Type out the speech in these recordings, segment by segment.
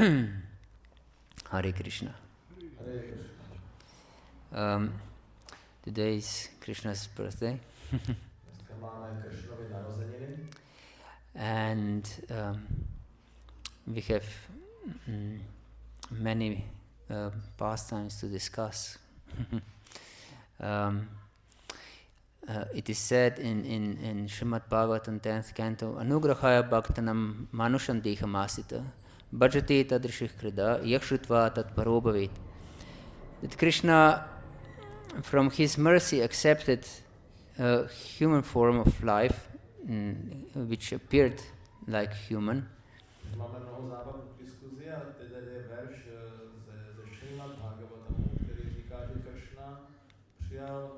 Hare Krishna. Today is Krishna's birthday. And we have many pastimes to discuss. It is said in Srimad Bhagavatam 10th canto, Anugrahaya bhaktanam manusham dehamasita bhajate tadrishih krida yakshutva tat paro bhavet. That Krishna, from his mercy, accepted a human form of life, which appeared like human. Máme mnoho zábavných diskuzí, ale teď je verš ze Srimad Bhagavatamu, který říká, že Krishna přijal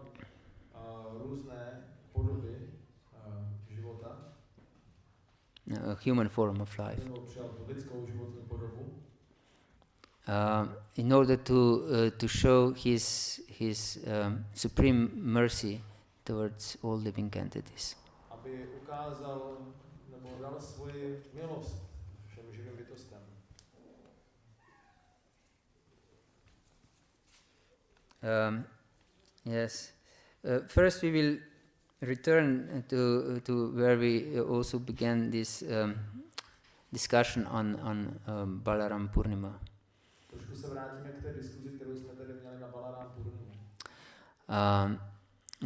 různé podoby života. A human form of life. Přijal tu lidskou životní podobu. In order to show his supreme mercy towards all living entities. Aby ukázal nebo dal svoji milost všem živým bytostem. Yes. First we will return to where we also began this discussion on Balaram Purnima. Trošku se vrátíme k té diskuzi, kterou jsme tady měli na Balaram Purnimu.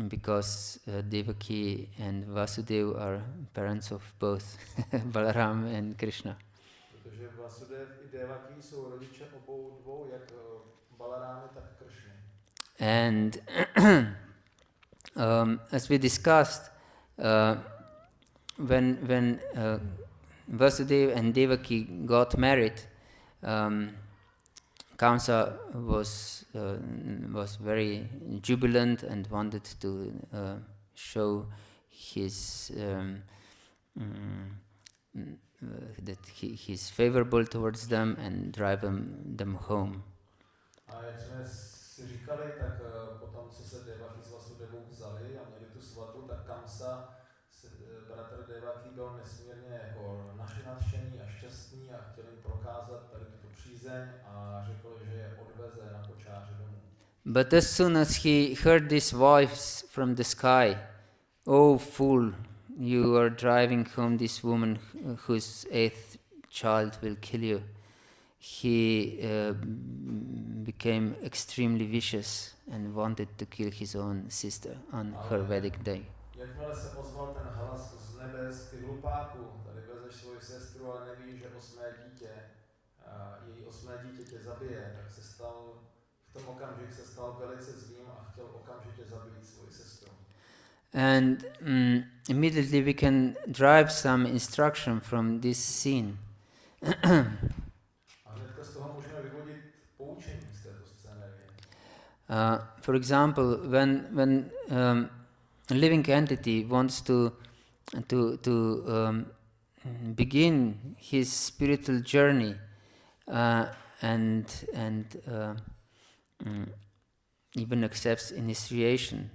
Because Devaki and Vasudeva are parents of both Balaram and Krishna. Protože Vasudev i Devaki jsou rodiče obou dvou, jak Balarámy, tak Krishny. And as we discussed, when Vasudeva and Devaki got married, Kamsa was very jubilant and wanted to show his that he is favorable towards them and drive them home. A jak jsme si říkali, tak potom, co se Devaki s Vasudevou vzali a měli tu svatbu, tak Kamsa, bratr Devaki, byl nesmírně jako nadšený a šťastný a chtěl jim prokázat tady tuto přízeň a řekl, že je odveze na kočáře domů. But as soon as he heard this voice from the sky, "Oh fool, you are driving home this woman whose 8th child will kill you," he became extremely vicious and wanted to kill his own sister on her wedding day. Jakmile se ozval ten hlas z nebes, ty hlupáku, tady vezeš svoji sestru, ale nevíš, že její 8. dítě tě zabije, tak se stal, v tom okamžiku se stal velice zlým a chtěl okamžitě zabít svoji sestru. And immediately we can drive some instruction from this scene. A hnedka z toho můžeme vyvodit poučení z této scénérie. For example, when a living entity wants to begin his spiritual journey and even accepts initiation,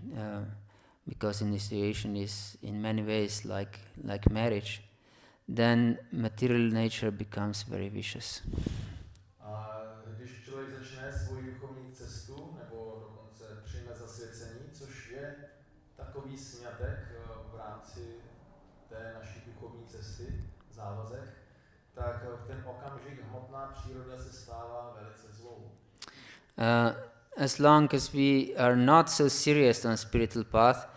because initiation is in many ways like marriage, then material nature becomes very vicious. A když člověk začne svoji duchovní cestu, nebo dokonce přijme zasvěcení, což je takový sňatek v rámci té naší duchovní cesty, závazek, tak v ten okamžik hmotná příroda se stává velice zlou. As long as we are not so serious on spiritual path,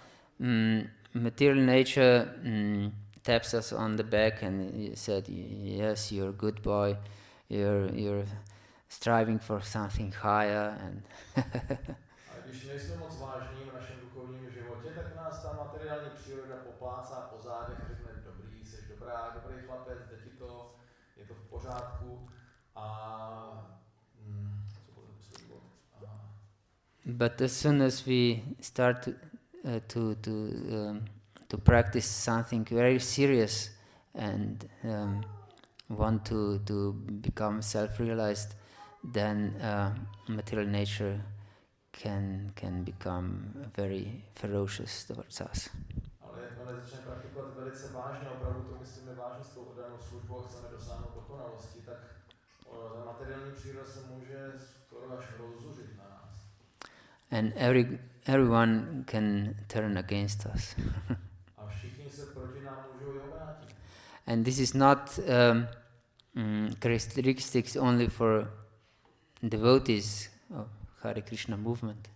material nature taps us on the back and said, "Yes, you're a good boy. You're striving for something higher." And A když nejsme moc vážní v našem duchovním životě, tak nás ta materiální příroda poplácá po zádech a řekne, dobrý, jsi dobrý chlapec, jde ti to, je to v pořádku. But as soon as we start to practice something very serious and want to become self-realized, then material nature can become very ferocious towards us. Ale jakmile začneme praktikovat velice vážně, opravdu to myslíme vážně s tou oddanou službou, chceme dosáhnout dokonalosti, tak materiální příroda se může skoro až rozzuřit na nás. And everyone can turn against us. A všichni se proti nám můžou i obrátit. And this is not characteristics only for devotees of Hare Krishna movement,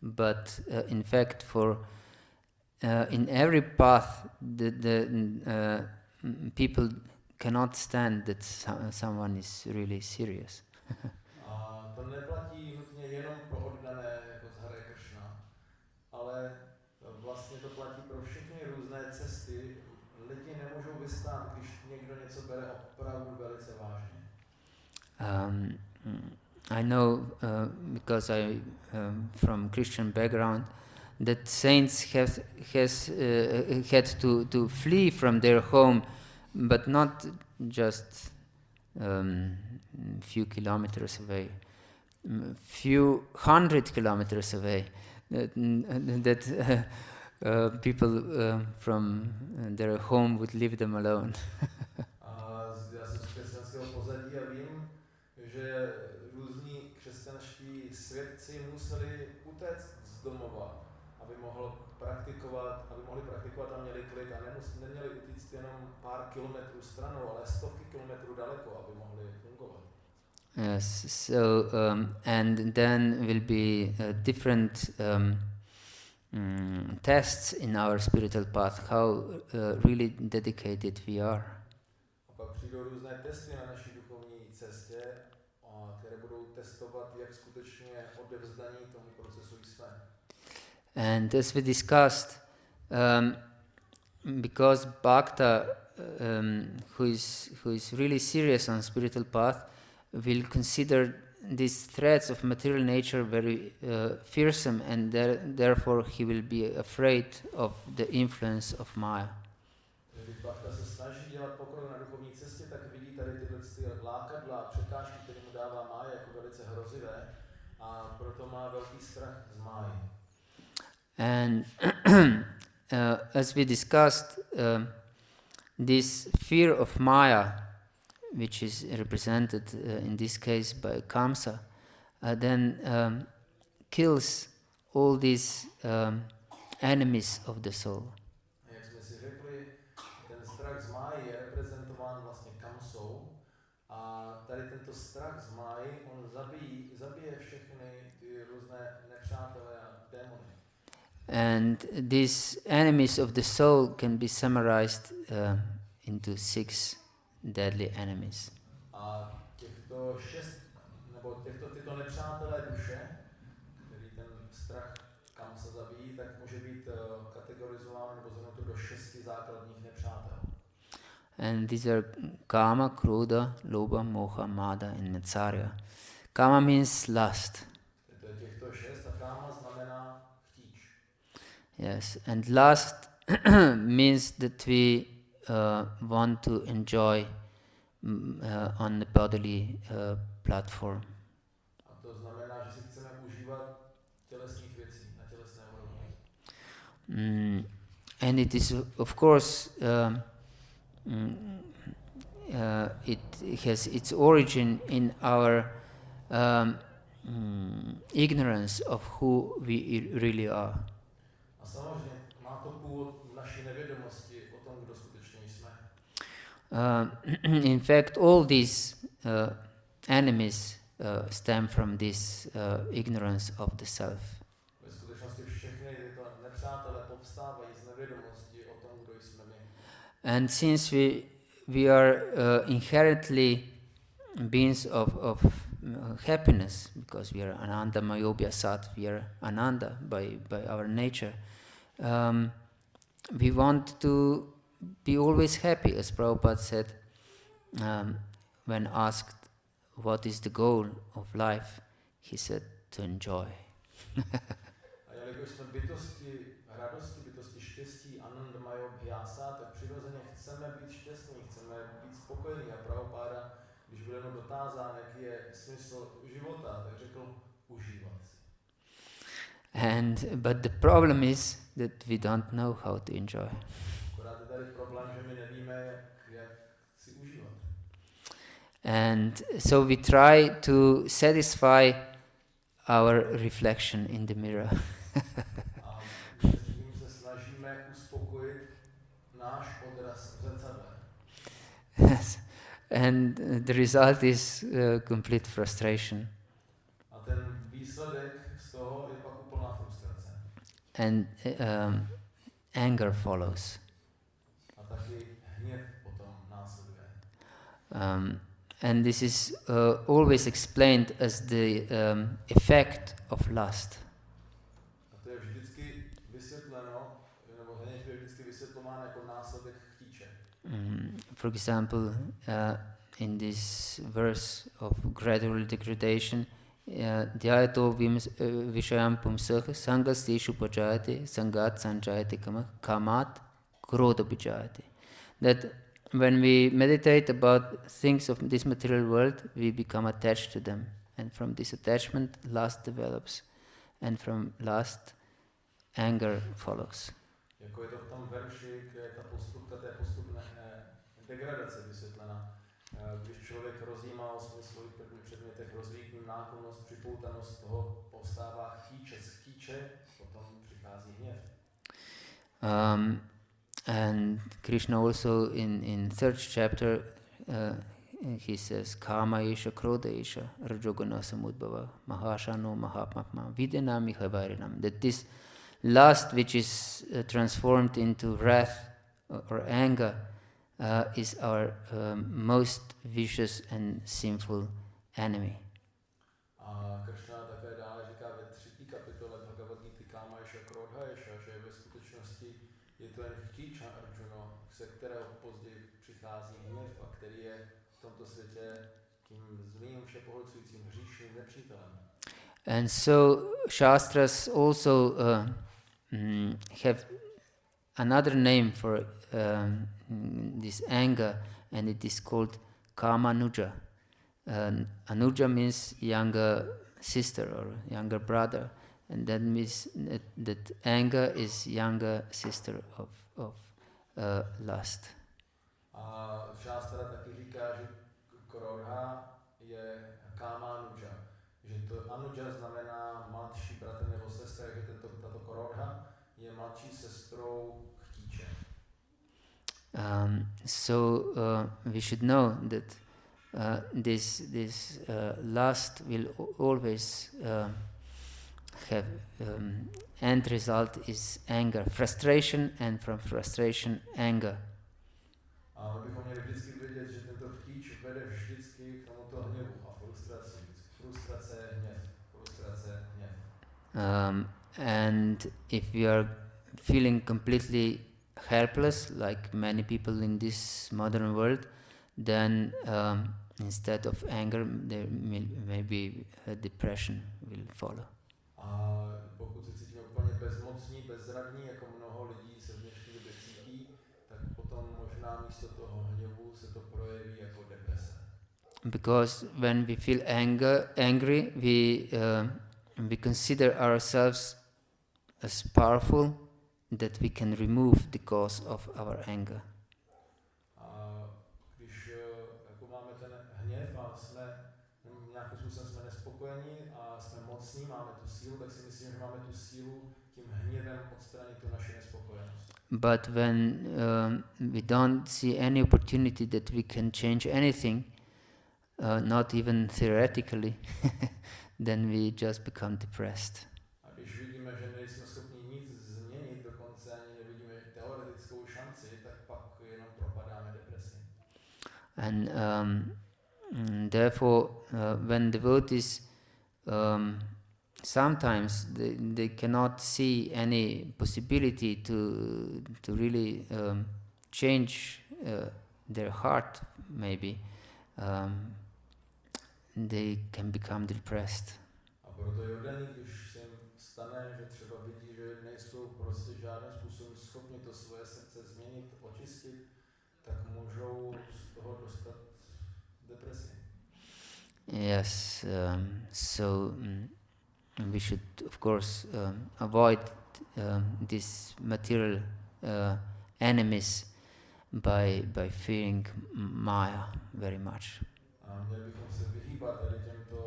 but in fact for in every path the people cannot stand that someone is really serious. A to neplatí nutně jenom pro oddané jako z Hare Krishna, ale vlastně to platí pro všechny různé cesty. Lidi nemůžou vystát, když někdo něco bere opravdu velice vážně. I know because I from Christian background that saints had to flee from their home, but not just few kilometers away, few 100 kilometers away. That people from their home would leave them alone. Já jsem z křesťanského pozadí a vím, že různí křesťanští svědci museli utéct z domova, aby mohli praktikovat a měli klid a neměli utíct jenom pár kilometrů stranou, ale stovky kilometrů daleko, aby mohli fungovat. Yes, so and then will be different tests in our spiritual path, how really dedicated we are. A pak přijdou různé testy na naší duchovní cestě, které budou testovat, jak skutečně odevzdaní tomu procesu jsme. And as we discussed, because Bhakta, who is really serious on spiritual path, will consider these threats of material nature very fearsome, and therefore he will be afraid of the influence of Maya. Když Bhakta se snaží dělat pokrok na duchovní cestě, tak vidí tady tyhle lákadla a překážky, které mu dává Maya, jako velice hrozivé, a proto má velký strach z Máji. And as we discussed, this fear of Maya, which is represented in this case by Kamsa, then kills all these enemies of the soul. Jak jsme si řekli, ten strach z Máji je reprezentován vlastně Kamsou a tady tento strach z Máji, on zabije všechny ty různé nepřátelé a démony. And these enemies of the soul can be summarized into 6 deadly enemies. A tyto nepřátelé duše, který ten strach Kamsa zabíjí, tak může být kategorizován nebo zhrnuto do 6 základních nepřátel. And these are Kama, Krodha, Lobha, Moha, Mada and Matsarya. Kama means lust. To je těchto 6 a Kama znamená chtíč. Yes, and lust means that we want to enjoy on the bodily platform. A to znamená, že si chceme užívat tělesných věcí na tělesné úrovni. And it is, of course, it has its origin in our ignorance of who we really are. A samozřejmě má to původ v naší nevědomosti o tom, kdo skutečně jsme. In fact, all these enemies stem from this ignorance of the self. Ve skutečnosti všechny tyto nepřátelé povstávají z nevědomosti o tom, kdo jsme my. And since we are inherently beings of happiness, because we are Ananda Mayobhya Sat, we are Ananda by our nature, we want to be always happy, as Prabhupada said when asked what is the goal of life, he said to enjoy. A jelikož jsme bytosti radosti, bytosti štěstí, Ananda Mayobhya Sat, tak přirozeně chceme být šťastní, chceme být spokojení. A Prabhupada, když byl jenom dotázán, jaký je smysl života, tak řekl užívat si. But the problem is that we don't know how to enjoy. Akorát je tady problém, že my nevíme, jak si užívat. And so we try to satisfy our reflection in the mirror. A tím se snažíme uspokojit náš odraz v zrcadle. Yes. And the result is complete frustration. A ten výsledek z toho je pak úplná frustrace. And anger follows. A taky hněv potom následuje. And this is always explained as the effect of lust. A to je vždycky vysvětleno, nebo hněv je vždycky vysvětlováno jako následek chtíče. For example, in this verse of gradual degradation, dhyayato vishayam pumsakh sangaseshu pajayate sangat sanjayate kamat krodha bijayate. That when we meditate about things of this material world, we become attached to them. And from this attachment, lust develops. And from lust, anger follows. Jako je to v tom verši, kde je té postupné degradace vysvětlena. Když člověk rozjímá o svých prvních předmětech, rozvíjí k ním náklonnost, připoutanost, z toho povstává chtíče. Z chtíče potom přichází hněv. And Krishna also in third chapter, he says, Kama isha krodha isha rajoguna samudbhava mahashano mahapmapma videnami havairinam. That this lust which is transformed into wrath or anger is our most vicious and sinful enemy. A Krishna také dále říká ve 3. kapitole Bhagavata-dharma Kama isha krodha isha, že ve skutečnosti je to jen chtíč Arjuno, se kterého později přichází hněv a který je v tomto světě tím zlým, všepohlcujícím, hříšným nepřítelem. And so Shastras also have another name for this anger, and it is called Kamanuja. Anuja means younger sister or younger brother, and that means that anger is younger sister of lust. A Shastra taky říká, že Krodha je Kamanuja. Že to Anuja znamená mladší bratr nebo sestra, že tato Krodha je mladší sestrou chtíče. So we should know that this lust will always have end result is anger, frustration, and from frustration anger. A my bychom měli vždycky vědět, že tento chtíč vede vždycky k tomuto hněvu a frustraci. Frustrace, hněv. And if we are feeling completely helpless, like many people in this modern world, then instead of anger, there maybe a depression will follow. A pokud se cítíme úplně bezmocní, bezradní, jako mnoho lidí se v dnešní době cítí, tak potom možná místo toho hněvu se to projeví jako deprese. Because when we feel angry, we consider ourselves as powerful, that we can remove the cause of our anger. A když jako máme ten hněv a jsme nějakým způsobem jsme nespokojení a jsme mocní, máme tu sílu, tak si myslím, že máme tu sílu tím hněvem odstranit tu naši nespokojenost. But when we don't see any opportunity that we can change anything, not even theoretically, then we just become depressed. A když vidíme, že nejsme schopni nic změnit, dokonce ani nevidíme teoretickou šanci, tak pak jenom propadáme depresi. And therefore, when devotees sometimes they cannot see any possibility to really change their heart, maybe they can become depressed. A proto Jordani, když se jim stane, že třeba vidí, že nejsou prostě žádným způsobem schopni to svoje srdce změnit, očistit, tak můžou z toho dostat depresi. Yes, so we should, of course, avoid these material enemies by fearing Maya very much. A měli bychom se vyhýbat tady těmto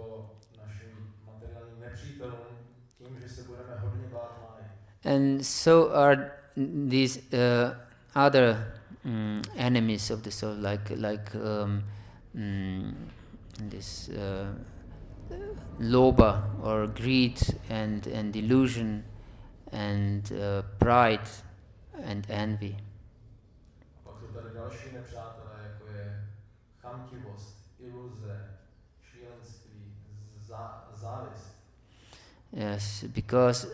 našim materiálním nepřítelům tím, že se budeme hodně bát máji. And so are these other enemies of the soul, like this lobha or greed and delusion and pride and envy. A pak jsou tady další nepřátelé, jako je chamtivost, iluze, šílenství, závist. Yes, because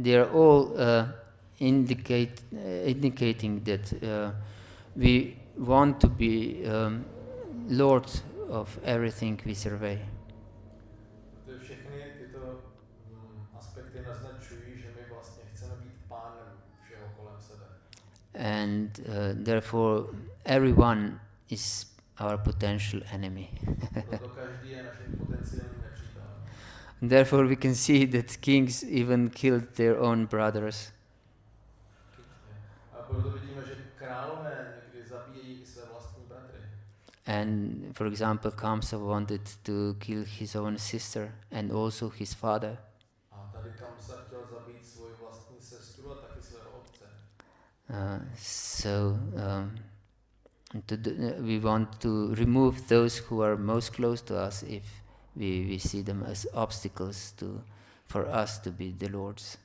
they are all indicating that we want to be lord of everything we survey. Protože všechny tyto aspekty naznačují, že my vlastně chceme být pánem všeho kolem sebe. And therefore everyone is our potential enemy. Proto každý je naším potenciálním nepřítelem. Therefore we can see that kings even killed their own brothers. A proto vidíme, že králové někdy zabíjejí i své vlastní bratry. And for example, Kamsa wanted to kill his own sister and also his father. A tady Kamsa chtěl zabít svoji vlastní sestru a taky svého otce. We want to remove those who are most close to us if we see them as obstacles for us to be the lords.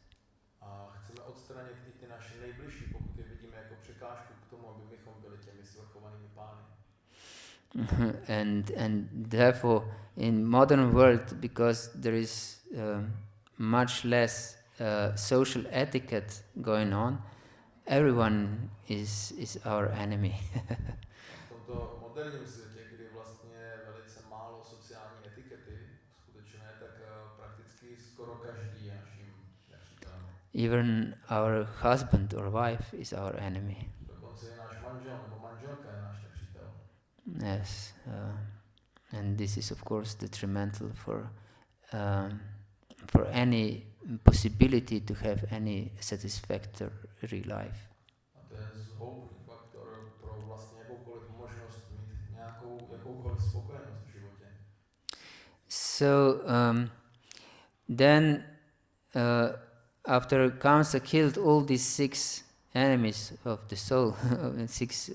A chceme odstranit i ty naše nejbližší, pokud je vidíme jako překážku k tomu, aby bychom byli těmi svrchovanými pány. And therefore in modern world, because there is much less social etiquette going on, everyone is our enemy. V tomto moderním světě, kdy vlastně je velice málo sociální etikety skutečné, tak prakticky skoro každý je naším nepřítelem. Even our husband or wife is our enemy. Dokonce i náš manžel nebo manželka je náš nepřítel. Yes, and this is of course detrimental for any possibility to have any satisfactory life. A to je zhoubný faktor pro vlastně jakoukoliv možnost mít jakoukoliv spokojenost v životě. So then after Kamsa killed all these 6 enemies of the soul, 6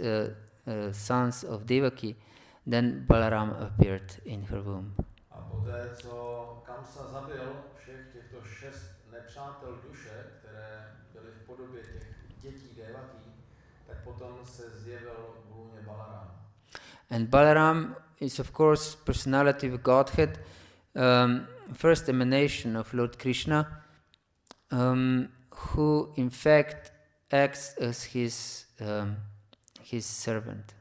sons of Devaki, then Balaram appeared in her womb. A poté, co Kamsa zabil všech těchto 6 nepřátel duše, které byly v podobě těch dětí Devaki, tak potom se zjevil v lůně Balaram. And Balaram is of course personality of Godhead, first emanation of Lord Krishna, who in fact acts as his servant.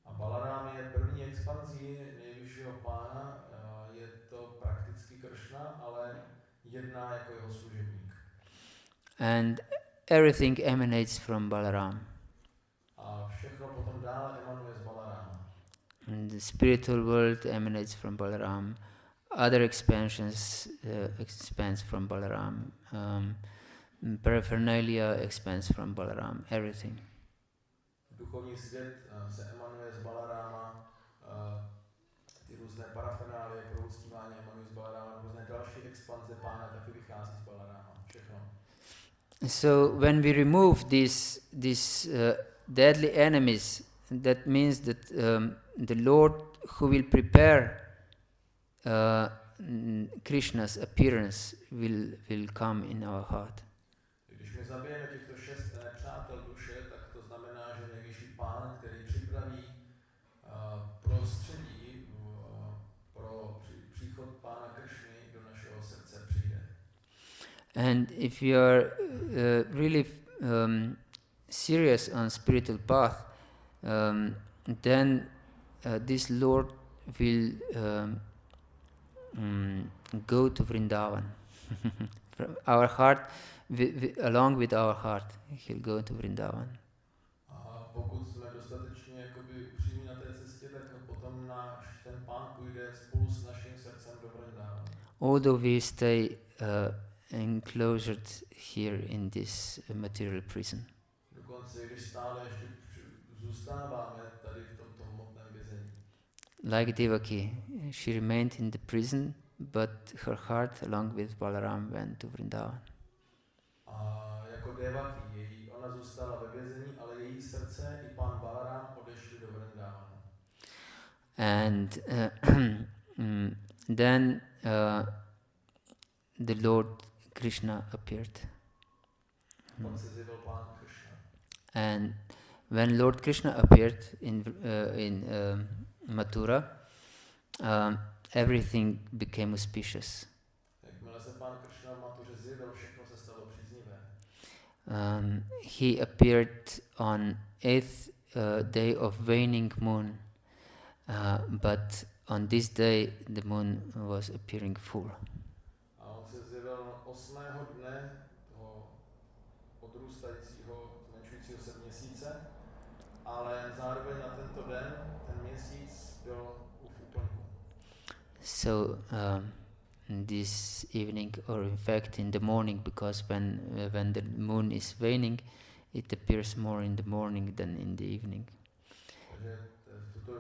A Balaram je první expanzí nejvyššího pána, je to prakticky Krishna, ale jedná jako jeho služebník. And everything emanates from Balaram. A všechno potom dále emanuje z Balarama. And the spiritual world emanates from Balaram. Other expansions expands from Balaram. Paraphernalia expands from Balaram. Everything. Duchovní svět se emanuje z Balarama, ty různé parafenálie pro uctívání emanují z Balarama, různé další expanze pána taky vychází z Balarama. Všechno. So when we remove these deadly enemies, that means that the Lord who will prepare Krishna's appearance will come in our heart. Když my zabijeme těchto 6 nepřátel duše, tak to znamená, že nejvyšší pán, který připraví prostředí pro příchod pána Krishny do našeho srdce přijde. And if you are really serious on spiritual path, then this Lord will go to Vrindavan. From our heart, along with our heart, he'll go to Vrindavan. A pokud jsme dostatečně jakoby upřímní na té cestě, tak potom ten pán půjde spolu s naším srdcem do Vrindavanu. Although we stay enclosed here in this material prison. Dokonce, když stále ještě zůstáváme tady v tomto hmotném vězení. like Devaki, she remained in the prison, but her heart, along with Balaram, went to Vrindavan. A jako Devaki, ona zůstala ve vězení, ale její srdce i pán Balaram odešli do Vrindavanu. And then the Lord Krishna appeared. Pak se zjevil pán Krishna. And when Lord Krishna appeared in Mathura, everything became auspicious. Jakmile se pán Krishna v Matuře zjevil, všechno se stalo příznivé. He appeared on 8th day of waning moon, but on this day the moon was appearing full. A on se zjevil 8. dne toho odrůstajícího, zmenšujícího se měsíce, ale zároveň na tento den ten měsíc byl v úplňku. So this evening, or in fact in the morning, because when the moon is waning, it appears more in the morning than in the evening. Takže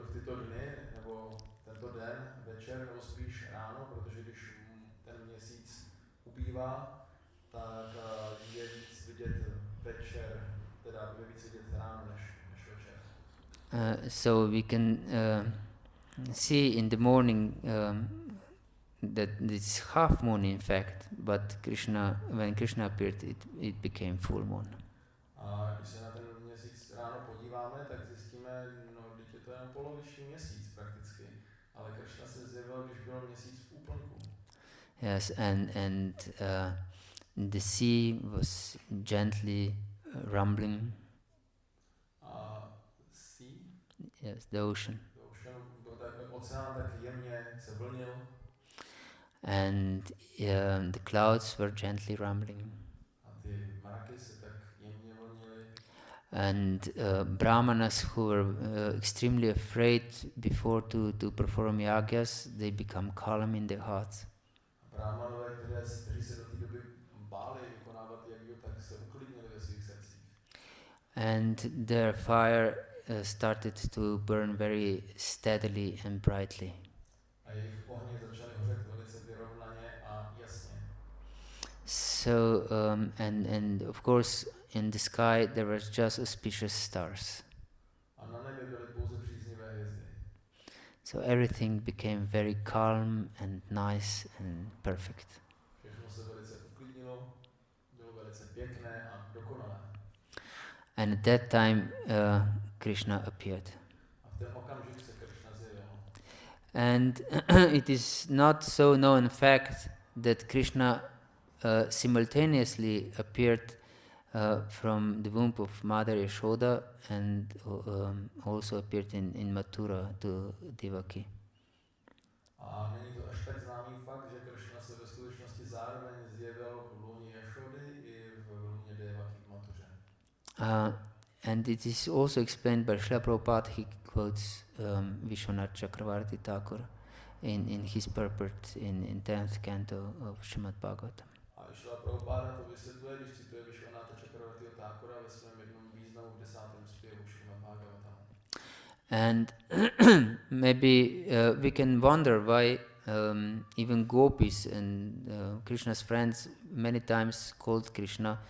v tyto dny, nebo tento den, večer, nebo spíš ráno, protože když ten měsíc ubývá, tak je víc vidět večer, teda je víc vidět ráno než večer. So we can see in the morning that it's half moon in fact, but when Krishna appeared, it became full moon. A když se na ten měsíc ráno podíváme, tak zjistíme, no, že to je jen poloviční měsíc prakticky. Ale Krishna se zjevil, když byl měsíc v úplňku. Yes, and the sea was gently rumbling. Sea? Yes, the ocean. Oceán tak jemně se vlnil. And the clouds were gently rumbling. A ty mraky se tak jemně vlnily. And brahmanas who were extremely afraid before to perform yagyas, they become calm in their hearts. Brahmanové, kteří se do té doby báli vykonávat jagyu, tak se uklidnili ve svých srdcích. And their fire started to burn very steadily and brightly. A jejich ohně začaly hořet velice vyrovnaně a jasně. So and of course in the sky there were just auspicious stars. A na nebi byly pouze příznivé hvězdy. So everything became very calm and nice and perfect. Všechno se velice uklidnilo, bylo velice pěkné a dokonalé. And at that time Krishna appeared. A v ten okamžik se Krishna zjevil. And it is not so known fact that Krishna simultaneously appeared from the womb of Mother Yashoda and also appeared in Mathura to Devaki. A není to až tak známý fakt, že Krishna se ve skutečnosti zároveň zjevil v lůně Yashody i v lůně Devaki v Mathuře. And it is also explained by Srila Prabhupada. He quotes Vishwanath Chakravarti Thakur in his purport in 10th canto of Srimad Bhagavatam. A Srila Prabhupada to vysvětluje, když cituje Vishwanatha Chakravartiho Thakura ve svém jednom významu v 10. zpěvu Srimad Bhagavatam. And maybe we can wonder why even gopis and Krishna's friends many times called Krishna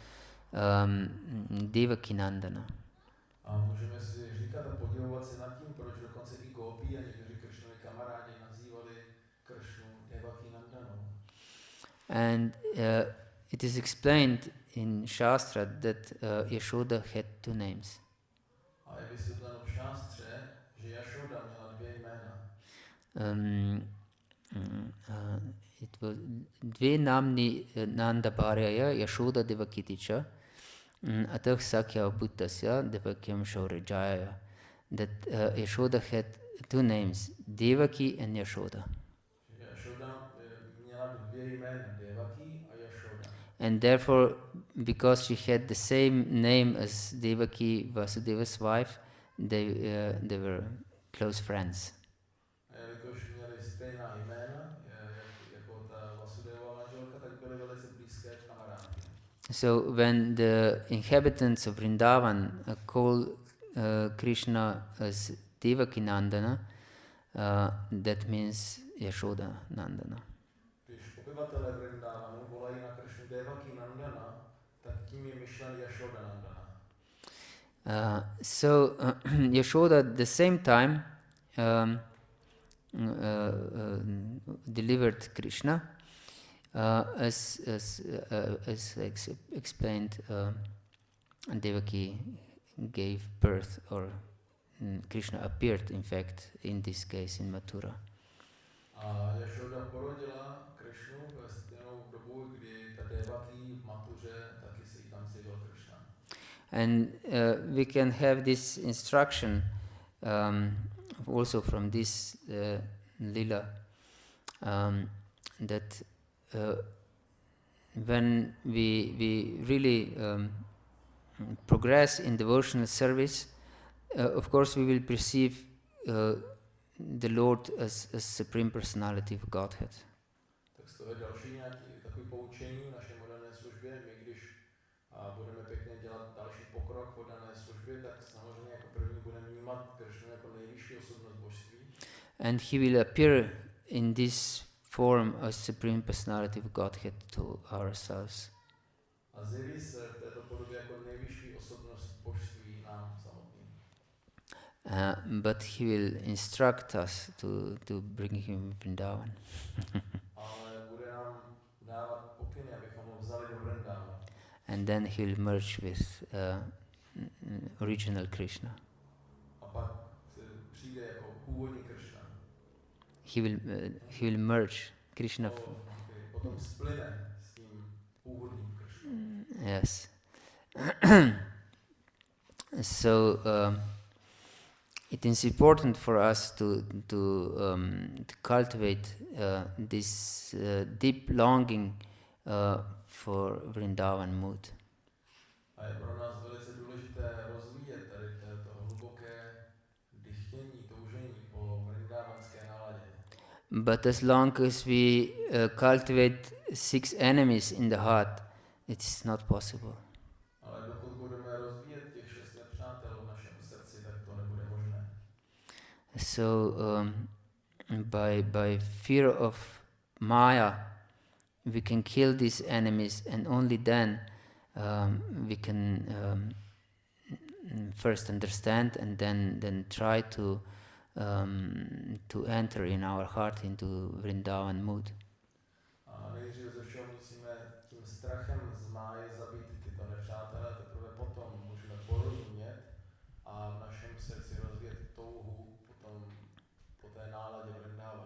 Devakinandana. A můžeme si říkat a podivovat se nad tím, proč dokonce i gopí a někteří Krishnovi kamarádi nazývali Krishnu Devakinandanou. And it is explained in Shastra that Yashoda had two names. A je vysvětleno v šástře, že Yashoda měla dvě jména. It was dve namni Nanda Bharyaya Yashoda Devakiticha Atah Sakya Bhuttasya Devakyam Shaurajaya. That Yashoda had two names, Devaki and Yashoda. Yashoda měla dvě jména, Devaki a Yashoda. And therefore, because she had the same name as Devaki, Vasudeva's wife, they were close friends. A jelikož měli stejná jména, jako ta Vasudeva manželka, tak byly velice blízké kamarádky. So when the inhabitants of Vrindavan call Krishna as Devakinandana, that means Yashoda Nandana. Když obyvatelé Vrindávanu volají na Krishnu Devaki Nandana, tak tím je myšlen Yashoda Nandana. So Yashoda at the same time delivered Krishna, as explained, Devaki gave birth, or Krishna appeared, in fact, in this case in Mathura. A Yashoda porodila Krishnu ve stejnou dobu, kdy ta Devaki v Matuře taky se jí tam zjevil Krishna. And we can have this instruction also from this Lila, that when we really progress in devotional service, of course we will perceive the Lord as Supreme Personality of Godhead. Tak to je další nějaký takový poučení v naší moderné službě. My když budeme pěkně dělat další pokrok v moderné službě, tak samozřejmě jako první budeme vnímat Krishnu jako nejvyšší osobnost božství. And he will appear in this form as Supreme Personality of Godhead to ourselves. A zjeví se v této podobě jako nejvyšší osobnost božství nám samotným. But he will instruct us to bring him Vrindavan. Ale bude nám dávat pokyny, abychom ho vzali do Vrindávanu. And then he will merge with original Krishna. A pak přijde jako původní Krishna. He will merge Krishna. Potom splyne s tím původním Krishnou. Yes. So it is important for us to cultivate this deep longing for Vrindavan mood. A je pro nás velice důležité rozvíjet tady to hluboké dychtění, toužení po vrindávanské náladě. But as long as we cultivate 6 enemies in the heart, it is not possible. Ale dokud budeme rozvíjet těch 6 nepřátel v našem srdci, tak to nebude možné. So by fear of Maya, we can kill these enemies, and only then we can first understand and then try to enter in our heart into Vrindavan mood. A nejdřív ze všeho musíme tím strachem z máje zabít tyto nepřátelé, teprve potom můžeme porozumět a v našem srdci rozvíjet touhu potom po té náladě Vrindávanu.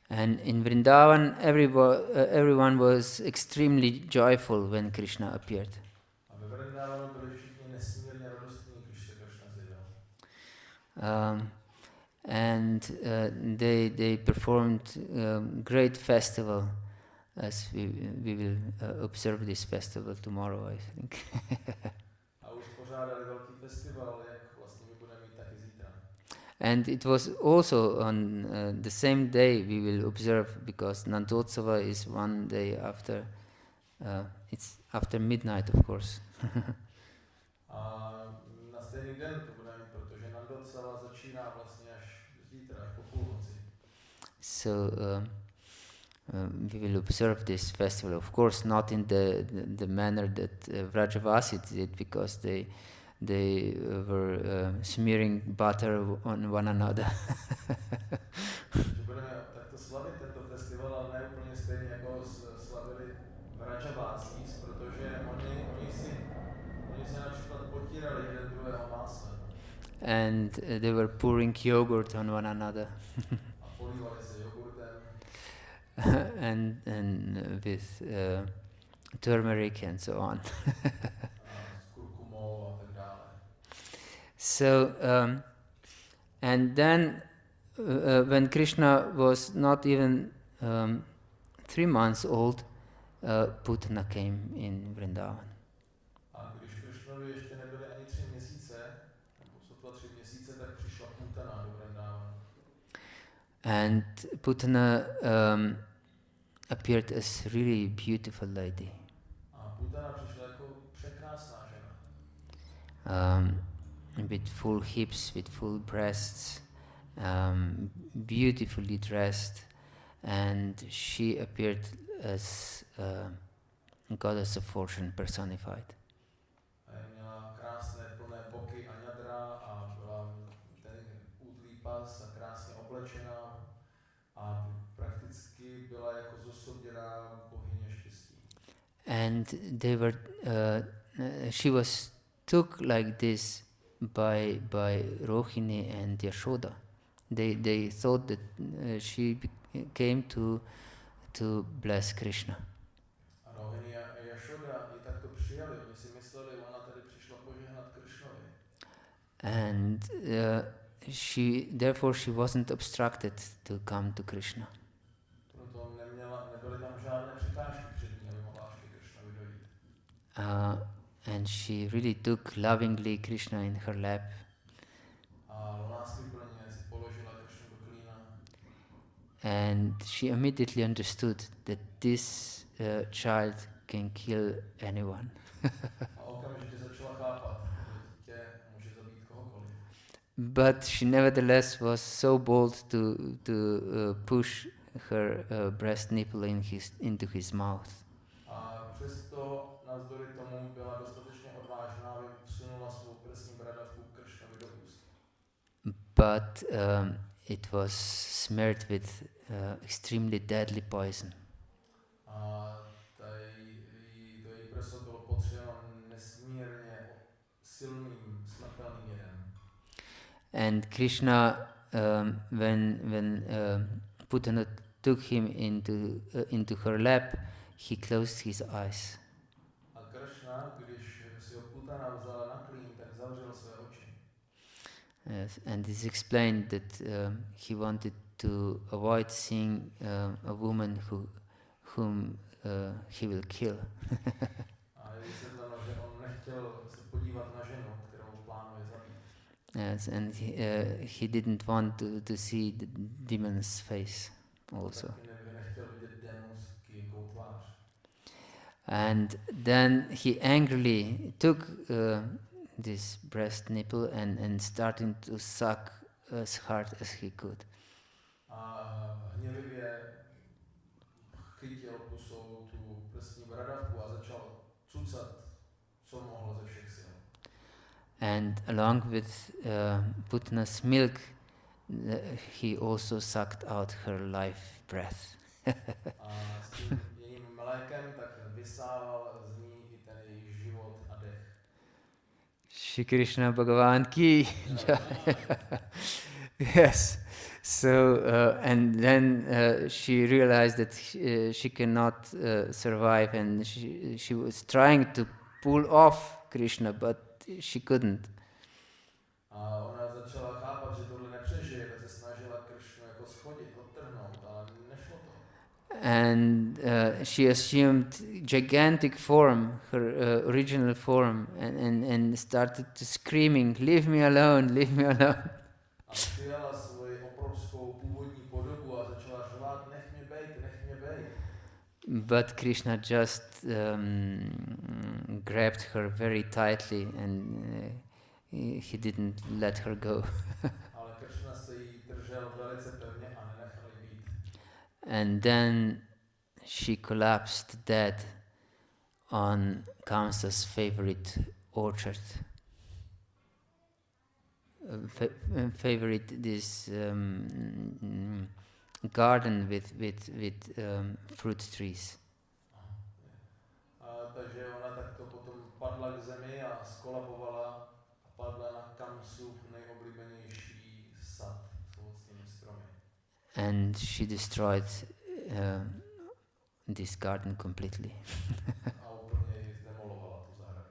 And in Vrindavan, everyone was extremely joyful when Krishna appeared. A ve Vrindávanu byli všichni nesmírně radostní, když se Krishna zjevil. And they performed great festival, as we will observe this festival tomorrow, I think. A uspořádali velký festival, jak vlastně my budeme mít taky zítra. And it was also on the same day we will observe, because Nandotsava is one day after, it's after midnight, of course. A na stejný den to budeme mít, protože Nandotsava začíná vlastně až zítra, až po půlnoci. So we will observe this festival, of course, not in the manner that Vrajavasi did, because they were smearing butter on one another. Že budeme takto slavit tento festival, ale ne úplně stejně jako slavili Vrajavasis, protože oni si například potírali jeden druhého máslem. And they were pouring yogurt on one another. A polívali se jogurtem. and with turmeric and so on. S kurkumou a tak dále. So, and then when Krishna was not even 3 months old, Putana came in Vrindavan. A když Krishnovi ještě nebyly ani 3 měsíce, nebo sotva 3 měsíce, tak přišla Putana do Vrindávanu. And Putana appeared as really beautiful lady. A Putana přišla jako překrásná žena. With full hips, with full breasts, beautifully dressed, and she appeared as goddess of fortune personified. Měla krásné plné boky a ňadra a byla ten útlý pas a krásně oblečená a prakticky byla jako zosobněná bohyně štěstí. And they were, she was took like this by Rohini and Yashoda. They thought that she came to bless Krishna. A Rohini a Yashoda ji takto přijali. Oni si mysleli, ona tady přišla požehnat Krishnovi. And therefore she wasn't obstructed to come to Krishna. Proto nebyly tam žádné překážky před ní, aby mohla až ke Krishnovi dojít. And she really took lovingly Krishna in her lap. A láskyplně si položila Krishnu do klína. And she immediately understood that this child can kill anyone. A okamžitě začala chápat, že dítě může zabít kohokoliv. But she nevertheless was so bold to push her breast nipple into his mouth. A přesto navzdory tomu byla dostatečně odvážná, aby vsunula svou prsní bradavku Krishnovi do úst. But it was smeared with extremely deadly poison. A to její prso bylo potřeno nesmírně silným smrtelným jedem. And Krishna, when Putana took him into her lap, he closed his eyes. A Krishna, když si ho Putana vzala na klín, tak zavřel své oči. Yes, and it's explained that he wanted to avoid seeing a woman whom he will kill. A je vysvětleno, že on nechtěl se podívat na ženu, kterou plánuje zabít. Yes, and he didn't want to see the demon's face also. Nechtěl vidět démonskou tvář. And then he angrily took this breast nipple and started to suck as hard as he could. A hněvivě chytil pusou tu prsní bradavku a začal cucat, co mohl ze všech sil. And along with Putna's milk, he also sucked out her life breath. A s tím jejím mlékem tak vysával z ní i ten její život a dech. Shri Krishna Bhagavan ki. Yes. So and then she realized that she cannot survive, and she was trying to pull off Krishna, but she couldn't. A ona začala chápat, že tohle nepřežije, tak se snažila Krishnu jako schodit, odtrhnout, ale nešlo to. And she assumed gigantic form, her original form, and started to screaming, "Leave me alone, leave me alone." A přijala svoji obrovskou původní podobu a začala řvát, nech mě bejt, nech mě bejt. But Krishna just grabbed her very tightly, and he didn't let her go. Ale Krishna se jí držel velice pevně a nenechal jí být. And then she collapsed dead on Kamsa's favorite orchard. Favorite this garden with fruit trees. Takže ona takto potom padla k zemi a skolabovala a padla na Kamsův nejoblíbenější sad s ovocnými stromy. And she destroyed this garden completely. A úplně ji zdemolovala tu zahradu.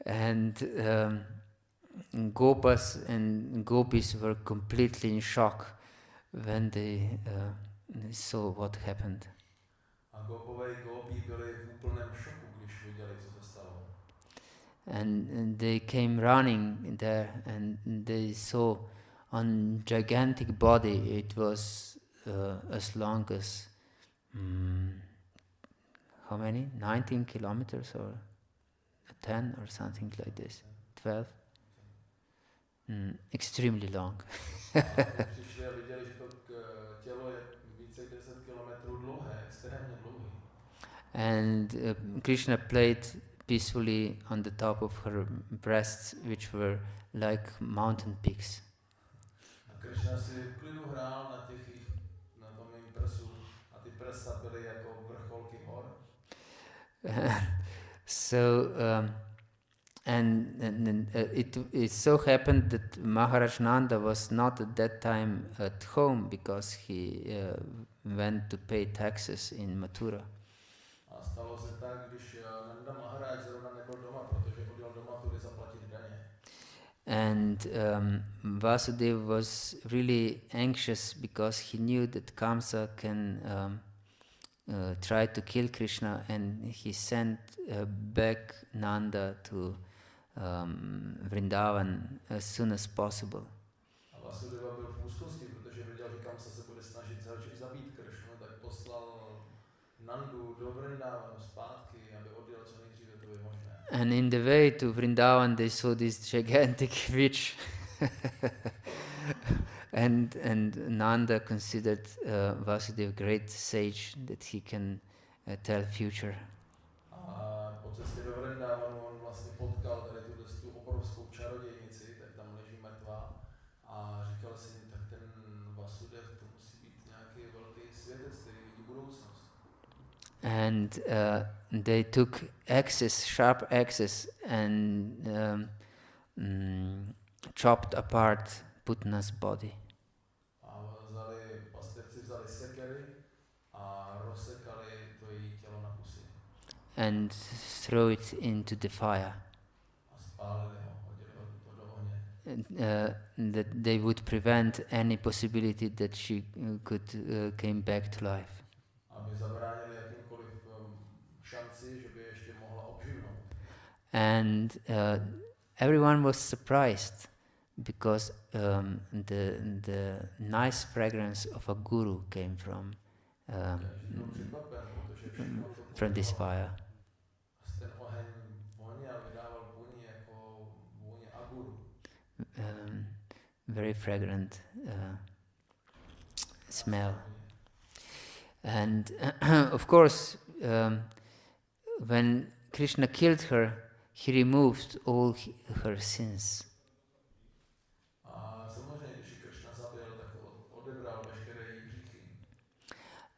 And Gopas and Gopis were completely in shock when they saw what happened. A Gopové i Gopí byli v úplném šoku, když viděli, co se stalo. And they came running there, and they saw on gigantic body. It was as long as how many? 19 kilometers or 10 or something like this. 12. extremely long. A když přišli a viděli, že to tělo je více jak 10 kilometrů dlouhé, extrémně dlouhé. And Krishna played peacefully on the top of her breasts, which were like mountain peaks. A Krishna si v klidu hrál na tom jejím prsu a ty prsa byly jako vrcholky hor. So it so happened that Maharaj Nanda was not at that time at home because he went to pay taxes in Mathura. A stalo se tak, když Nanda Maharaj zrovna nebyl doma, protože odjel do Mathury zaplatit daně. And Vasudeva was really anxious because he knew that Kamsa can try to kill Krishna, and he sent back Nanda to Vrindavan as soon as possible. A Vasudeva byl v úzkosti, protože věděl, že Kamsa se bude snažit zabít Krishnu, tak poslal Nandu do Vrindavanu zpátky, aby odjel co nejdříve, to by možné. And in the way to Vrindavan, they saw this gigantic witch, and Nanda considered Vasudeva great sage that he can tell future. A po cestě do Vrindavanu on vlastně potkal tady tu obrovskou čarodějnici, tak tam leží mrtvá a říkal si, tak ten Vasudev, to musí být nějaký velký světec, který vidí budoucnost. And they took sharp axes, and chopped apart Putna's body. A pastevci vzali sekery a rozsekali to její tělo na kusy. And throw it into the fire. A spálili ho, hodili ho do ohně. That they would prevent any possibility that she could came back to life. Aby zabránili jakýmkoliv šanci, že by ještě mohla obživnout. And everyone was surprised because the nice fragrance of a guru came from this fire. Ten oheň voněl, vydával vůni jako vůně aguru. Very fragrant smell. And of course, when Krishna killed her, he removed all her sins. A samozřejmě, když ji Krishna zabil, tak odebral veškeré její hříchy.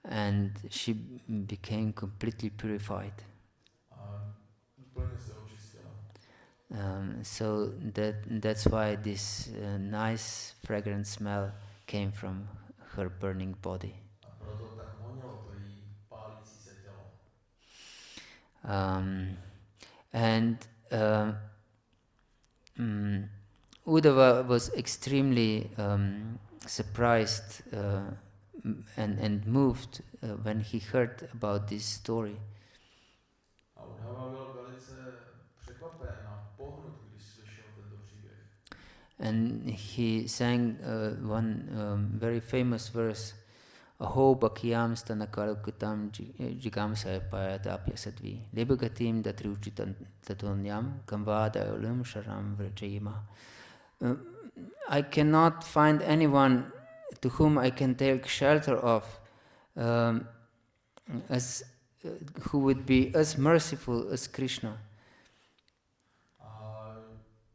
And she became completely purified. A úplně se očistila. So that's why this nice fragrant smell came from her burning body. A proto tak vonilo to její pálící se tělo. And Uddhava was extremely surprised and moved when he heard about this story. A Uddhava byl velice překvapen a pohnut, když slyšel tento příběh. And he sang one very famous verse, Aho bhakyam stanakarukutam jigamsaya payatapya sadvi libagatim datruchitam tatonyam kamvadayolum sharam vrajayima. I cannot find anyone to whom I can take shelter of who would be as merciful as Krishna. A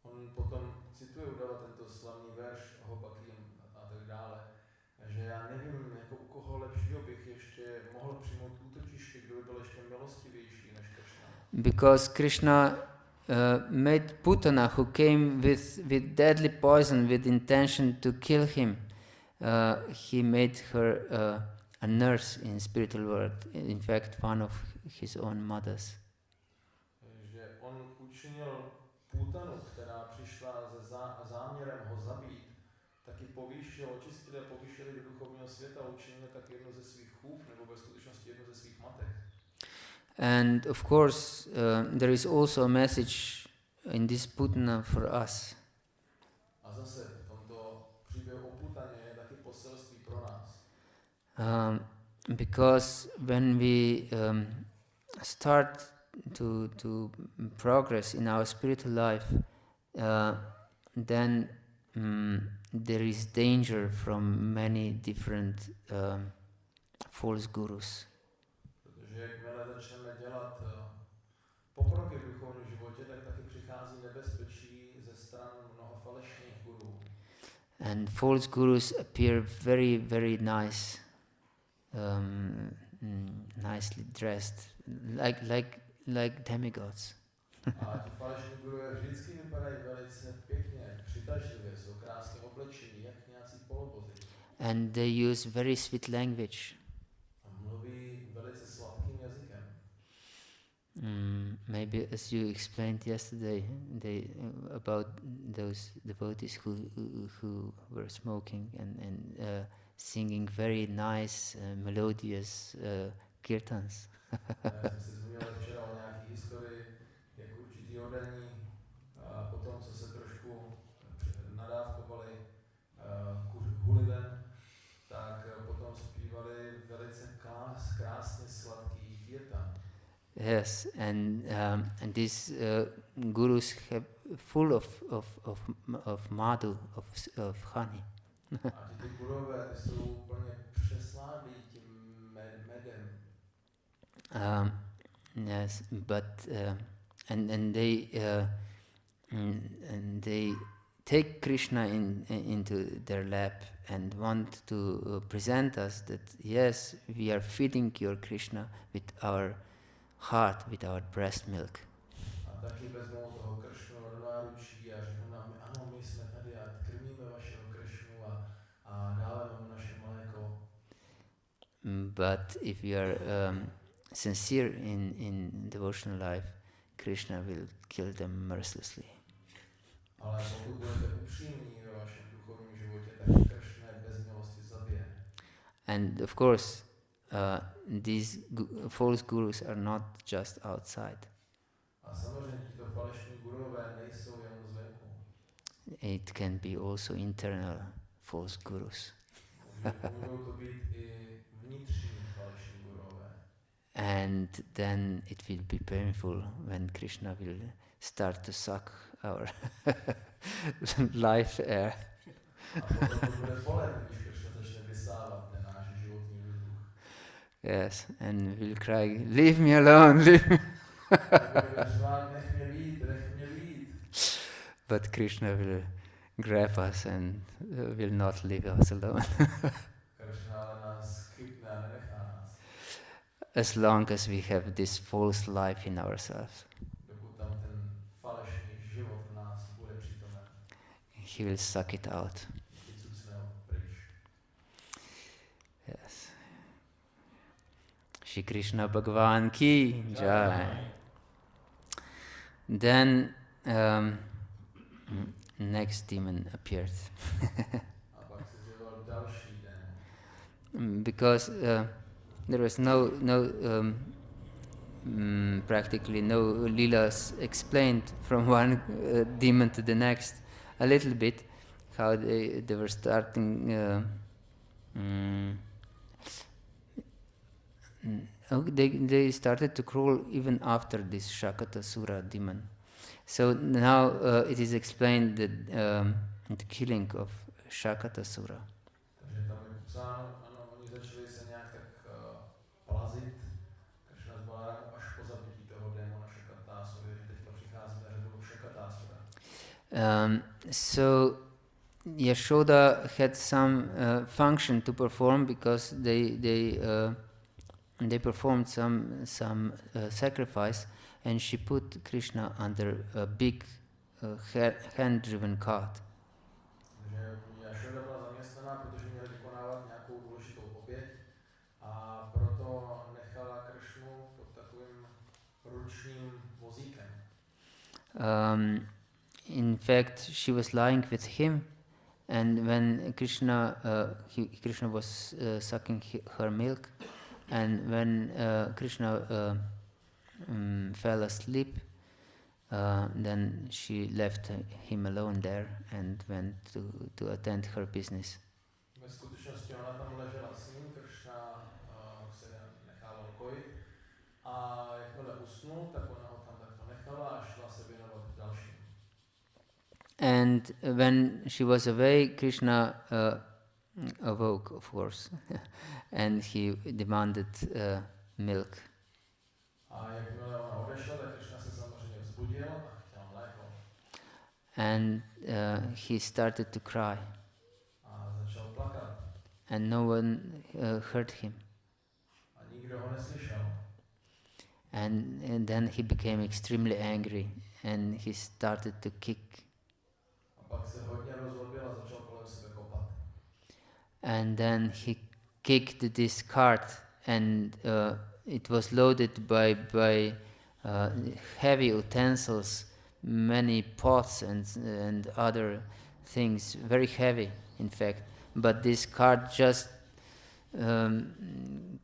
on potom cituje Uddhava tento slavný verš Aho bhakyam a tak dále, že já nevím, jako u koho lepšího bych ještě mohl přijmout útočiště, kdo by byl ještě milostivější než Krishna. Because Krishna made Putana, who came with deadly poison with intention to kill him, he made her a nurse in spiritual world, in fact one of his own mothers. Že on učinil Putanu, která přišla se záměrem ho zabít, taky povýšil, očistil a povýšil do duchovního světa, učinil tak jednu ze svých chův, nebo ve skutečnosti jednu ze svých matek. And of course, there is also a message in this Putana for us. A zase v tomto příběhu o Putaně je taky poselství pro nás. Because when we start to progress in our spiritual life, then there is danger from many different false gurus. Protože jakmile začneme dělat pokroky v duchovním životě, tak taky přichází nebezpečí ze stran mnoha falešných gurů. And false gurus appear very, very nice, nicely dressed, like demigods. A ti falešní gurové vždycky vypadají velice pěkně, přitažlivě, jsou krásně oblečení, jak nějací polobozy. And they use very sweet language. A mluví velice sladkým jazykem. Maybe as you explained yesterday, about those devotees who were smoking and singing very nice, melodious kirtans. Já jsem si zmínil včera o nějaký historii, jak určitý oddaní, potom co se trošku nadávkovali hulidem, tak potom zpívali velice krásně sladký kirtan. Yes, and these gurus have full of madhu, of honey. A ty gurové jsou úplně přesládlí tím medem. Yes, but and they take Krishna into their lap and want to present us that yes, we are feeding your Krishna with our heart, with our breast milk. A taky vezmou toho Krishnu do náručí a řeknou nám, ano, my jsme tady a krmíme vašeho Krishnu a dáváme mu naše mléko. But if you are sincere in devotional life, Krishna will kill them mercilessly. Ale pokud budete upřímní ve vašem duchovním životě, tak Krishna je bez milosti zabije. And of course, these false gurus are not just outside. A samozřejmě tyto falešní gurové nejsou jen zvenku. It can be also internal false gurus. Můžou to být i vnitřní falešní gurové. And then it will be painful when Krishna will start to suck our life air. A potom to bude bolet, když Krishna začne vysávat ten náš životní vzduch. Yes, and we'll cry, leave me alone, leave me. Nech mě být. But Krishna will grab us and will not leave us alone. Krishna ale nás chytne a nenechá nás. As long as we have this false life in ourselves. Dokud tam ten falešný život v nás bude přítomen. He will suck it out. Vycucne ho pryč. Yes. Shri Krishna Bhagavan ki jai. Then next demon appeared. A pak se zjevil další den. Because there was practically no Lilas explained from one demon to the next. A little bit how they were starting. They started to crawl even after this Shakatasura demon. So now it is explained that the killing of Shakatasura. Takže tam je popsáno, ano, oni začali se nějak tak plazit. Krishna s Balarámem až po zabití toho démona Shakatasura, že teďka přichází na řadu Shakatasura. So Yashoda had some function to perform because they performed some sacrifice, and she put Krishna under a big hand-driven cart. Takže Yashoda byla zaměstnaná, protože měla vykonávat nějakou důležitou oběť a proto nechala Krishnu pod takovým ručním vozíkem. In fact, she was lying with him, and when Krishna was sucking her milk, and when Krishna fell asleep, then she left him alone there and went to attend her business. Ve skutečnosti ona tam ležela s ním, Krishna se nechával kojit a jakmile usnul, tak ona ho tam takto nechala a šla se věnovat dalším. And when she was away, Krishna awoke, of course, and he demanded milk. A jakmile ona odešla, tak Krishna se samozřejmě vzbudil a chtěl mléko. And he started to cry. A začal plakat. And no one heard him. A nikdo ho neslyšel. And then he became extremely angry and he started to kick. A pak se hodně rozlobil a začal kolem sebe kopat. And then he kicked this cart and it was loaded by heavy utensils, many pots and other things, very heavy in fact. But this cart just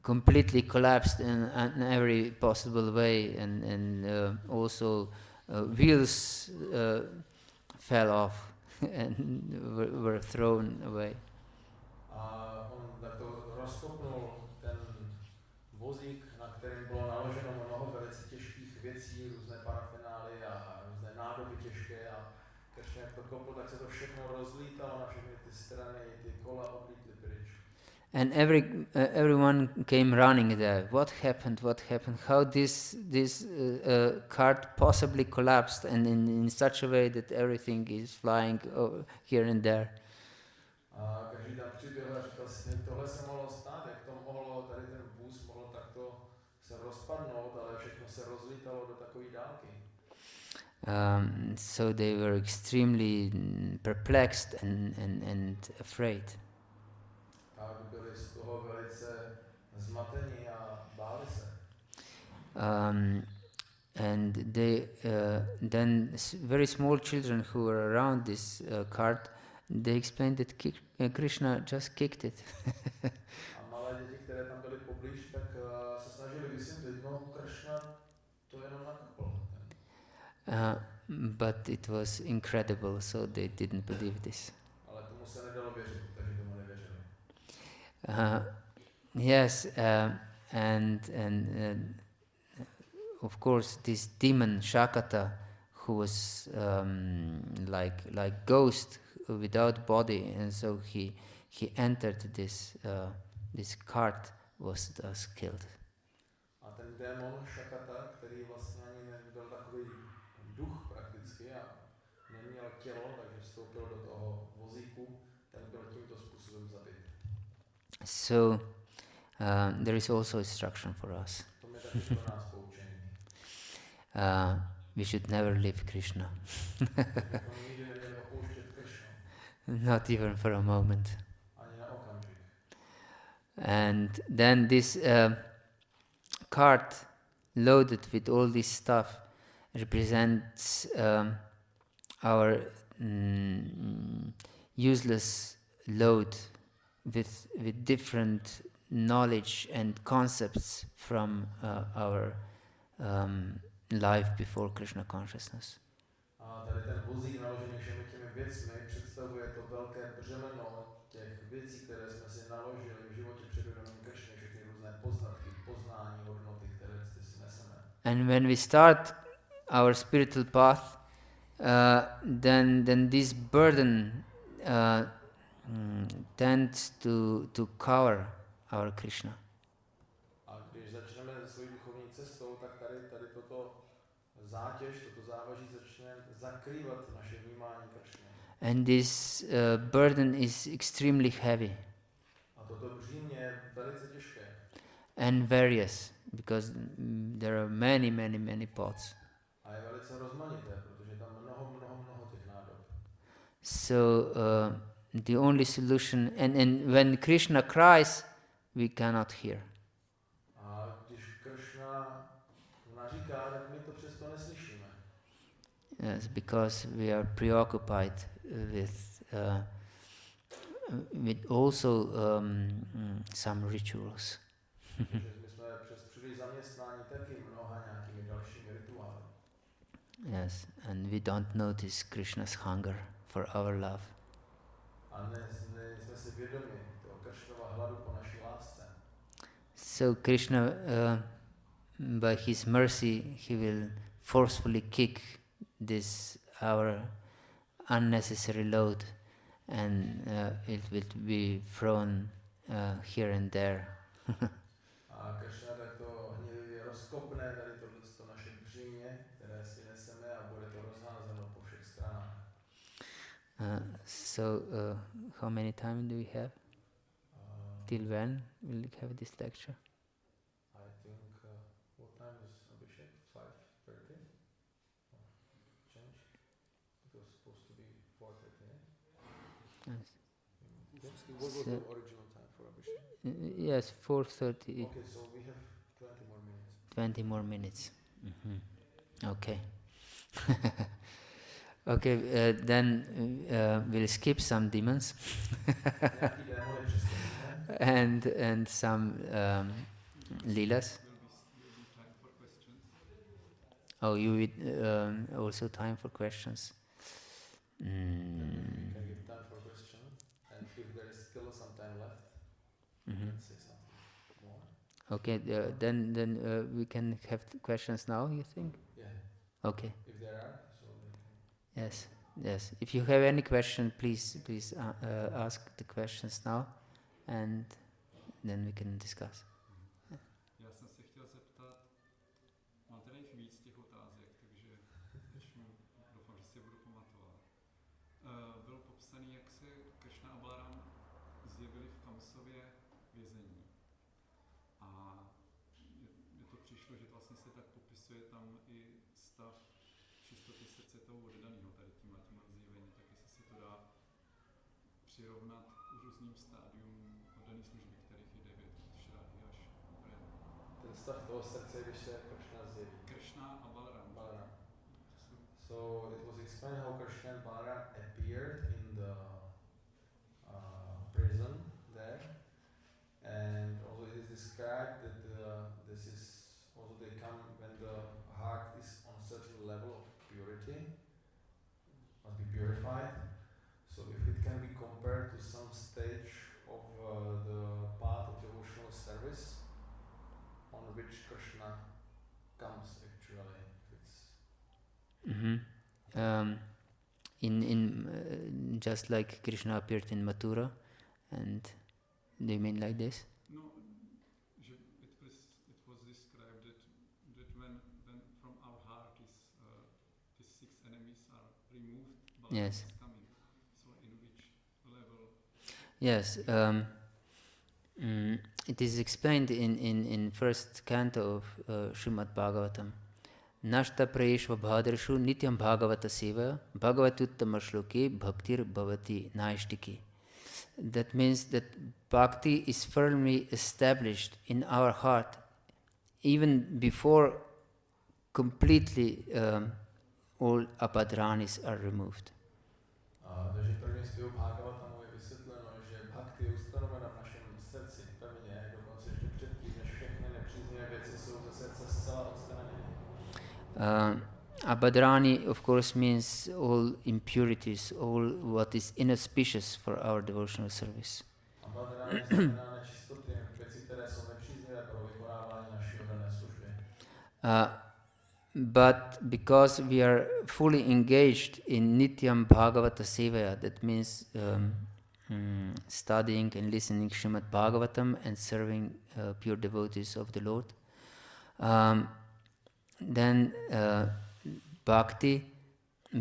completely collapsed in every possible way, and also wheels fell off and were thrown away. A on takto rozkopnul ten vozík, na kterém bylo naloženo mnoho velice těžkých věcí, různé parafinály a různé nádoby těžké, a Krishna jak to kopl, tak se to všechno rozlítalo na všechny ty strany, ty kola odlítly pryč. And everyone came running there. What happened? What happened? How this cart possibly collapsed, and in such a way that everything is flying here and there. A každý tam přiběhl a říkal si, tohle se mohlo stát, jak to mohlo, tady ten vůz mohl takto se rozpadnout, ale všechno se rozlítalo do takové dálky. So they were extremely perplexed and afraid. A byli z toho velice zmatení a báli se. And they then very small children who were around this cart, they explained that Krishna just kicked it. A malé děti, které tam byly poblíž, tak se snažili vysvětlit, no Krishna to jenom nakopl. But it was incredible, so they didn't believe this. Ale tomu se nedalo věřit, takže tomu nevěřili. Yes, and of course this demon Shakata, who was like ghost without body, and so he entered this cart, was thus killed. A ten démon Shakata, který vlastně ani nebyl takový duch prakticky a neměl tělo, takže vstoupil do toho vozíku, ten byl tímto způsobem zabit. So there is also instruction for us. To je taky pro nás poučení. We should never leave Krishna. Bychom nikdy neměli opouštět Krishnu. Not even for a moment. Ani na okamžik. And then this cart loaded with all this stuff represents our useless load with different knowledge and concepts from our life before Krishna consciousness. A tady ten vozík naložený všemi těmi věcmi představuje to velké břemeno těch věcí, které jsme si naložili v životě předvědomím Krishny, všechny různé poznatky, poznání, hodnoty, které si neseme. And when we start our spiritual path, then this burden tends to cover our Krishna. A když začneme se svou duchovní cestou, tak tady toto zátěž, toto závaží začne zakrývat naše vnímání Krishny. And this burden is extremely heavy. A toto břímě je velice těžké. And various, because there are many pots. A je velice rozmanité, protože tam mnoho těch nádob. So the only solution, and when Krishna cries, we cannot hear. A když Krishna naříká, tak my to přesto neslyšíme. Yes, because we are preoccupied with also some rituals. Protože my jsme přes příliš zaměstnání taky mnoha nějakými dalšími rituály. Yes, and we don't notice Krishna's hunger for our love. A jsme si vědomi toho Krishnova hladu po naší lásce. So Krishna, by his mercy, he will forcefully kick this unnecessary load, and it will be thrown here and there. A Krishna takto hnidivě rozkopne tady tohleto naše břímě, které si neseme, a bude to rozházeno po všech stranách. So, how many time do we have? Till when will we have this lecture? I think, what time is Abhishek? 5:30? Change? It was supposed to be 4:30, eh? Yes. What was the original time for Abhishek? Yes, 4:30. Okay, so we have 20 more minutes. 20 more minutes. Okay. Okay, then we'll skip some demons and some Lilas. Will be time for questions. Oh, you would also time for questions. We can give time for questions, and if there is still some time left, we can say something more. Okay, then we can have questions now, you think? Yeah. Okay. If there are, so we can. Yes. If you have any question, please ask the questions now, and then we can discuss. Já jsem se chtěl zeptat, mám tady jich víc těch otázek, takže doufám, že si je budu pamatovat. Bylo popsané, jak se Krishna a Balaram zjevili v Kamsově vězení. A mně to přišlo, že vlastně se tak popisuje tam i stav čistoty srdce toho oddaného tady tímhle zjevením, tak jestli se to dá přirovnat k různým stádium oddané služby, kterých je 9, od Šrády až Brno. Ten stav toho srdce, když se Krishna zjeví. Krishna a Balaram. So it was explained how Krishna and Balaram appeared in the prison there, and also it is described that this is also they come when the heart is on a certain level of purity, must be purified. So if it can be compared to some stage of the path of devotional service on which Krishna comes actually. In just like Krishna appeared in Mathura, and do you mean like this? No, it was described that when from our heart these 6 enemies are removed, Balaram Yes. is coming. So in which level? Yes. It is explained in first canto of Srimad Bhagavatam. Nashta prayeshva bhadrishu nityam bhagavata seva bhagavatuttama shloke bhaktir bhavati naishtiki. That means that bhakti is firmly established in our heart even before completely all apadranis are removed. Takže v prvním zpěvu Bhagavatamu je vysvětleno, že bhakti je ustanovena v našem srdci pevně, dokonce ještě předtím, než všechny nepříznivé věci jsou ze srdce zcela odstraněny. Apadrani, of course, means all impurities, all what is inauspicious for our devotional service. Apadrani znamená nečistoty, věci, které jsou nepříznivé pro vykonávání naší oddané služby. But because we are fully engaged in Nityam Bhagavata Sevaya, that means studying and listening Srimad Bhagavatam and serving pure devotees of the Lord, then bhakti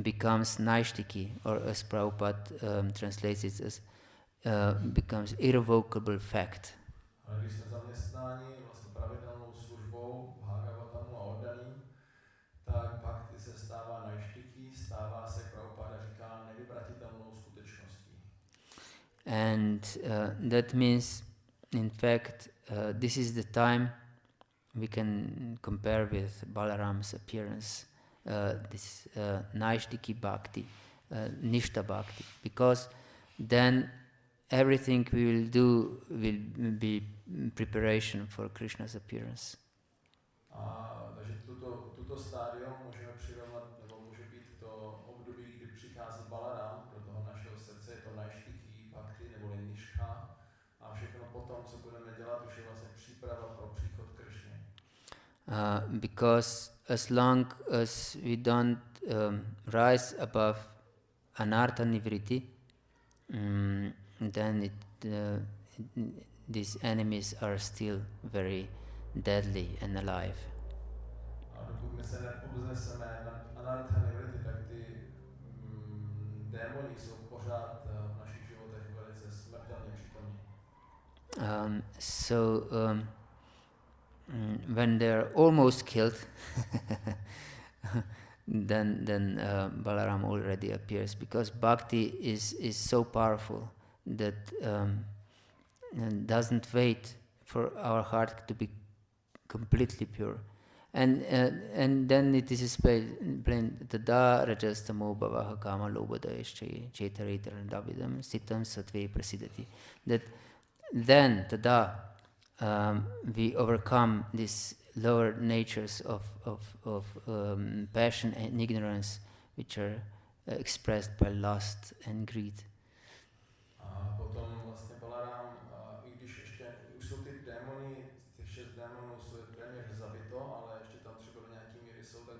becomes naishtiki, or as Prabhupada translates it as becomes irrevocable fact. Ale když jsme zaměstnáni vlastně pravidelnou službou Bhagavatamu a oddaným, tak bhakti se stává naishtiki, stává se, Prabhupada říká, nevyvratitelnou skutečností. And that means, in fact, this is the time we can compare with Balaram's appearance, this Naishtiki Bhakti, Nishta Bhakti, because then everything we will do will be preparation for Krishna's appearance. Takže tuto stádium můžeme přirovnat, nebo může být to období, kdy přichází Balaram do toho našeho srdce, je to Naishtiki Bhakti nebo Nishta, a všechno potom, co budeme dělat, už je vlastně příprava pro příchod Krishny. Because as long as we don't rise above anartha nivriti, then these enemies are still very deadly and alive. A dokud my se nepovzneseme nad anartha nivriti, tak ty démoni jsou pořád v našich životech velice smrtelně přítomní. When they're almost killed, then Balaram already appears, because bhakti is so powerful that doesn't wait for our heart to be completely pure, and then it is explained tada rajastamo bhavaha kama lobhadayascha chetaritarandabhidam sitam sattve prasidati, that then tada we overcome these lower natures of passion and ignorance, which are expressed by lust and greed. A potom vlastně Balaram, i když ještě už jsou ty démoni, těch 6 démonů jsou téměř zabito, ale ještě tam třeba do nějaký míry jsou, tak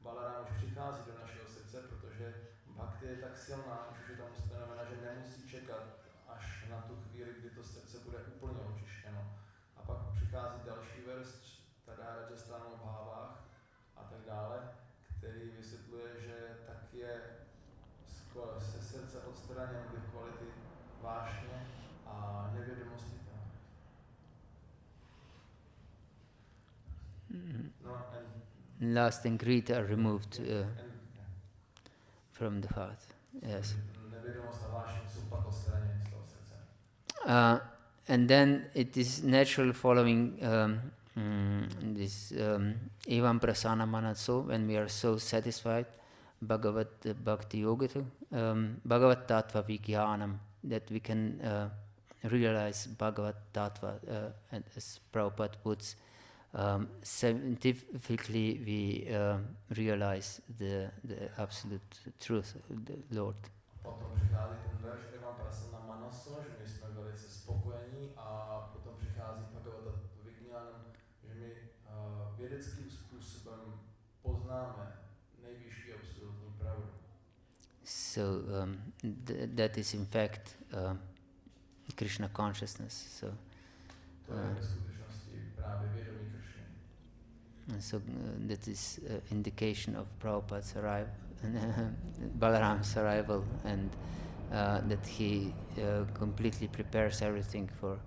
Balaram už přichází do našeho srdce, protože bhakti je tak silná, už je tam ustanovena, že nemusí čekat až na tu chvíli, kdy to srdce bude úplně očištěno. A pak přichází další verš, tada rajastanu bhávách a tak dále, který vysvětluje, že tak je se srdce odstraněn do kvality vášně a nevědomosti toho. No, Lust and greed are removed from the heart. Yes. Nevědomost a vášně jsou pak odstraněny z toho srdce. And then it is natural following this evam prasana manatso, when we are so satisfied, bhakti-yoga, Bhagavata-dharma vijnanam, that we can realize Bhagavata-dharma, as Prabhupada puts, scientifically we realize the absolute truth of the Lord. Potom přichází ten verš evam prasana manaso, že my jsme velice spokojení, a potom přichází Bhagavata-dharma vijnanam, že my vědeckým způsobem poznáme nejvyšší absolutní pravdu. So that is in fact Krishna consciousness. So to je ve skutečnosti právě vědomí Krishny. So that is indication of Prabhupada's arrival, Balaram's arrival, and that he completely prepares everything for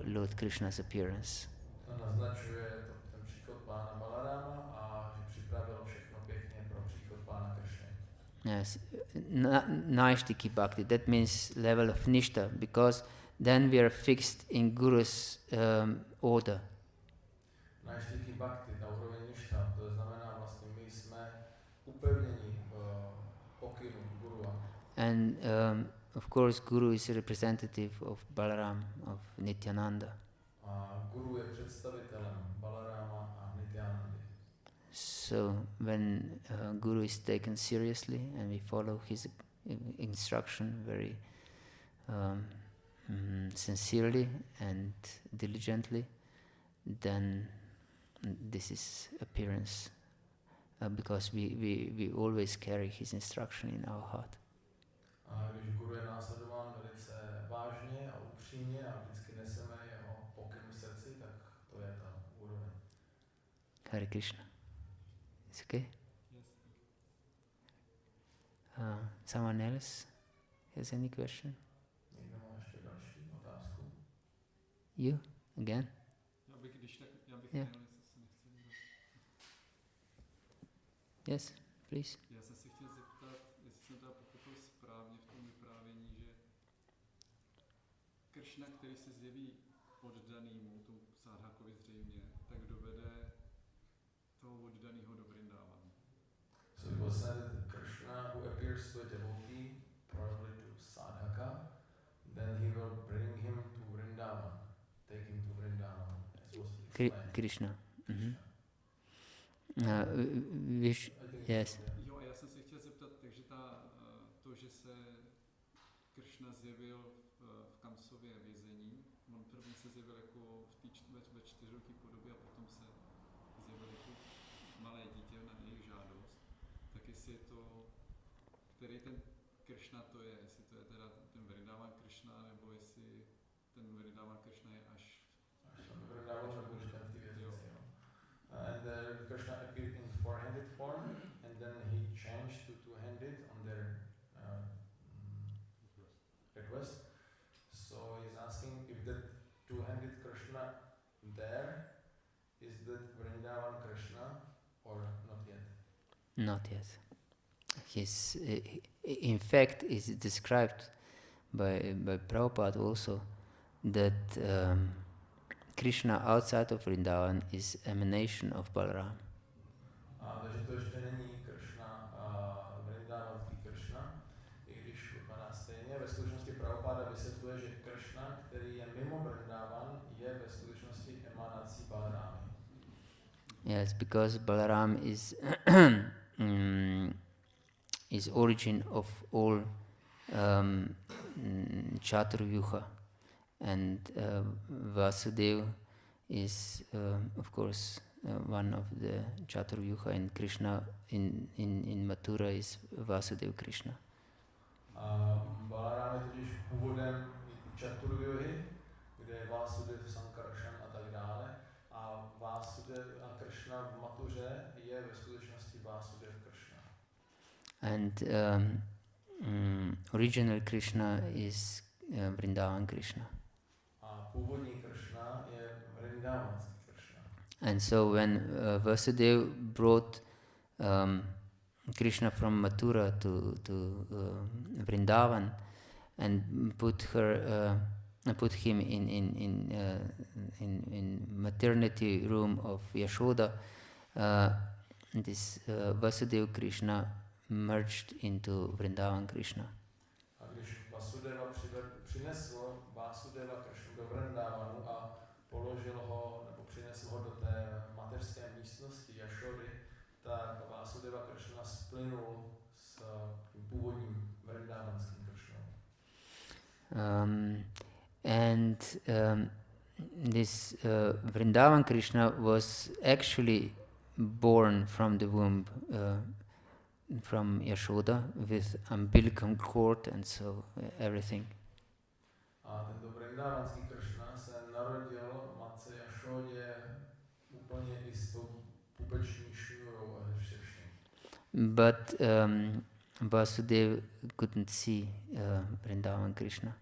Lord Krishna's appearance. To naznačuje ten příchod pána Balarama a že připravil všechno pěkně pro příchod pána Krishny. Yes, Naishtiki Bhakti, that means level of Nishta, because then we are fixed in Guru's order. Naishtiki Bhakti, ta úroveň Nishta, to znamená vlastně my jsme upevnění v pokynu Gurua. And of course Guru is a representative of Balaram, of Nityananda. A Guru je představitelem Balarama a Nityanandy. So when Guru is taken seriously and we follow his instruction very sincerely and diligently, then this is appearance, because we always carry his instruction in our heart. A když Guru je následován velice vážně a upřímně a vždycky neseme jeho pokyn v srdci, tak to je ta úroveň. Hare Krishna. It's okay? Yes. Someone else has any question? Někdo má ještě další otázku? You? Again? Já bych Yeah. měl, jestli se nechci vůbec. Yes, please. Já jsem se chtěl zeptat, jestli jsem teda pochopil správně v tom vyprávění, že Krishna, který se zjeví oddanýmu, tomu sádhakovi zřejmě, tak dovede toho oddanýho do Vrindávanu. So it was said that Krishna, who appears to a devotee, probably to sadhaka, then he will bring him to Vrindavan, take him to Vrindavan, as was explained. Krishna. Mm-hmm. Yes. Jo, a já jsem se chtěl zeptat, takže to, že se Krishna zjevil v Kamsově vězení, on první se zjevil jako ve 4roké podobě a potom se zjevil jako malé dítě na jejich žádost, tak jestli je to který ten Krishna to je, jestli to je teda ten Vrindavan Krishna, nebo jestli ten Vrindavan Krishna je až Vrindavan nebo ty věci, jo. And Krishna appeared in four-handed form, and then he changed to two-handed on their request. So he's asking if that two-handed Krishna there is that Vrindavan Krishna or not yet? Not yet. In fact, is described by Prabhupada also that Krishna outside of Vrindavan is emanation of Balaram. Takže to ještě není Krishna, Vrindavanský Krishna, i když vypadá stejně. Ve skutečnosti Prabhupada vysvětluje, že Krishna, který je mimo Vrindavan, je ve skutečnosti emanací Balarámy. Yes, because Balaram is is origin of all Chaturvyuha, and Vasudeva is of course one of the Chaturvyuha, and Krishna in Mathura is Vasudeva Krishna. Balarám je totiž původem Chaturvyuhy, kde je Vásudev, Sankarshan a tak dále. A Vásudev a Krishna v Matuře je ve skutečnosti Vásudev Krishna. And original Krishna is Vrindavan Krishna. A původní Krishna je Vrindavanský Krishna. And so when Vasudeva brought Krishna from Mathura to Vrindavan and put him in maternity room of Yashoda, this Vasudeva Krishna merged into Vrindavan Krishna. A když Vasudeva přinesl Vasudeva Krishnu do Vrindavanu a položil ho, nebo přinesl ho do té mateřské místnosti Yashody, tak Vasudeva Krishna splynul s tím původním Vrindavanským Krishnou. This Vrindavan Krishna was actually born from the womb from Yashoda with umbilical cord and so everything. A tento Vrindavanský Krishna se narodil matce Yashodě úplně i s tou pupeční šňůrou a všem. But Vasudeva couldn't see Vrindavan Krishna.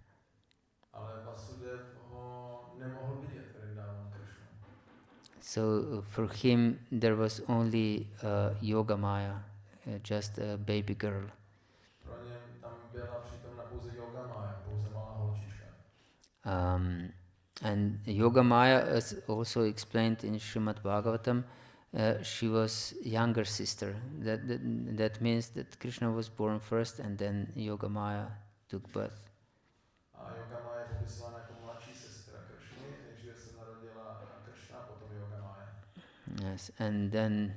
Ale Vasudev ho nemohl vidět, Vrindavan Krishnu. So for him there was only Yoga Maya, just a baby girl. Pro něm tam byla přítomna pouze Yoga Maya, pouze malá holčička. And Yoga Maya is also explained in Srimad Bhagavatam. She was younger sister. That means that Krishna was born first and then Yoga Maya took birth. A Yoga Maya je popisována jako mladší sestra Krishny, nejdříve se narodila Krishna, potom Yoga Maya. Yes, and then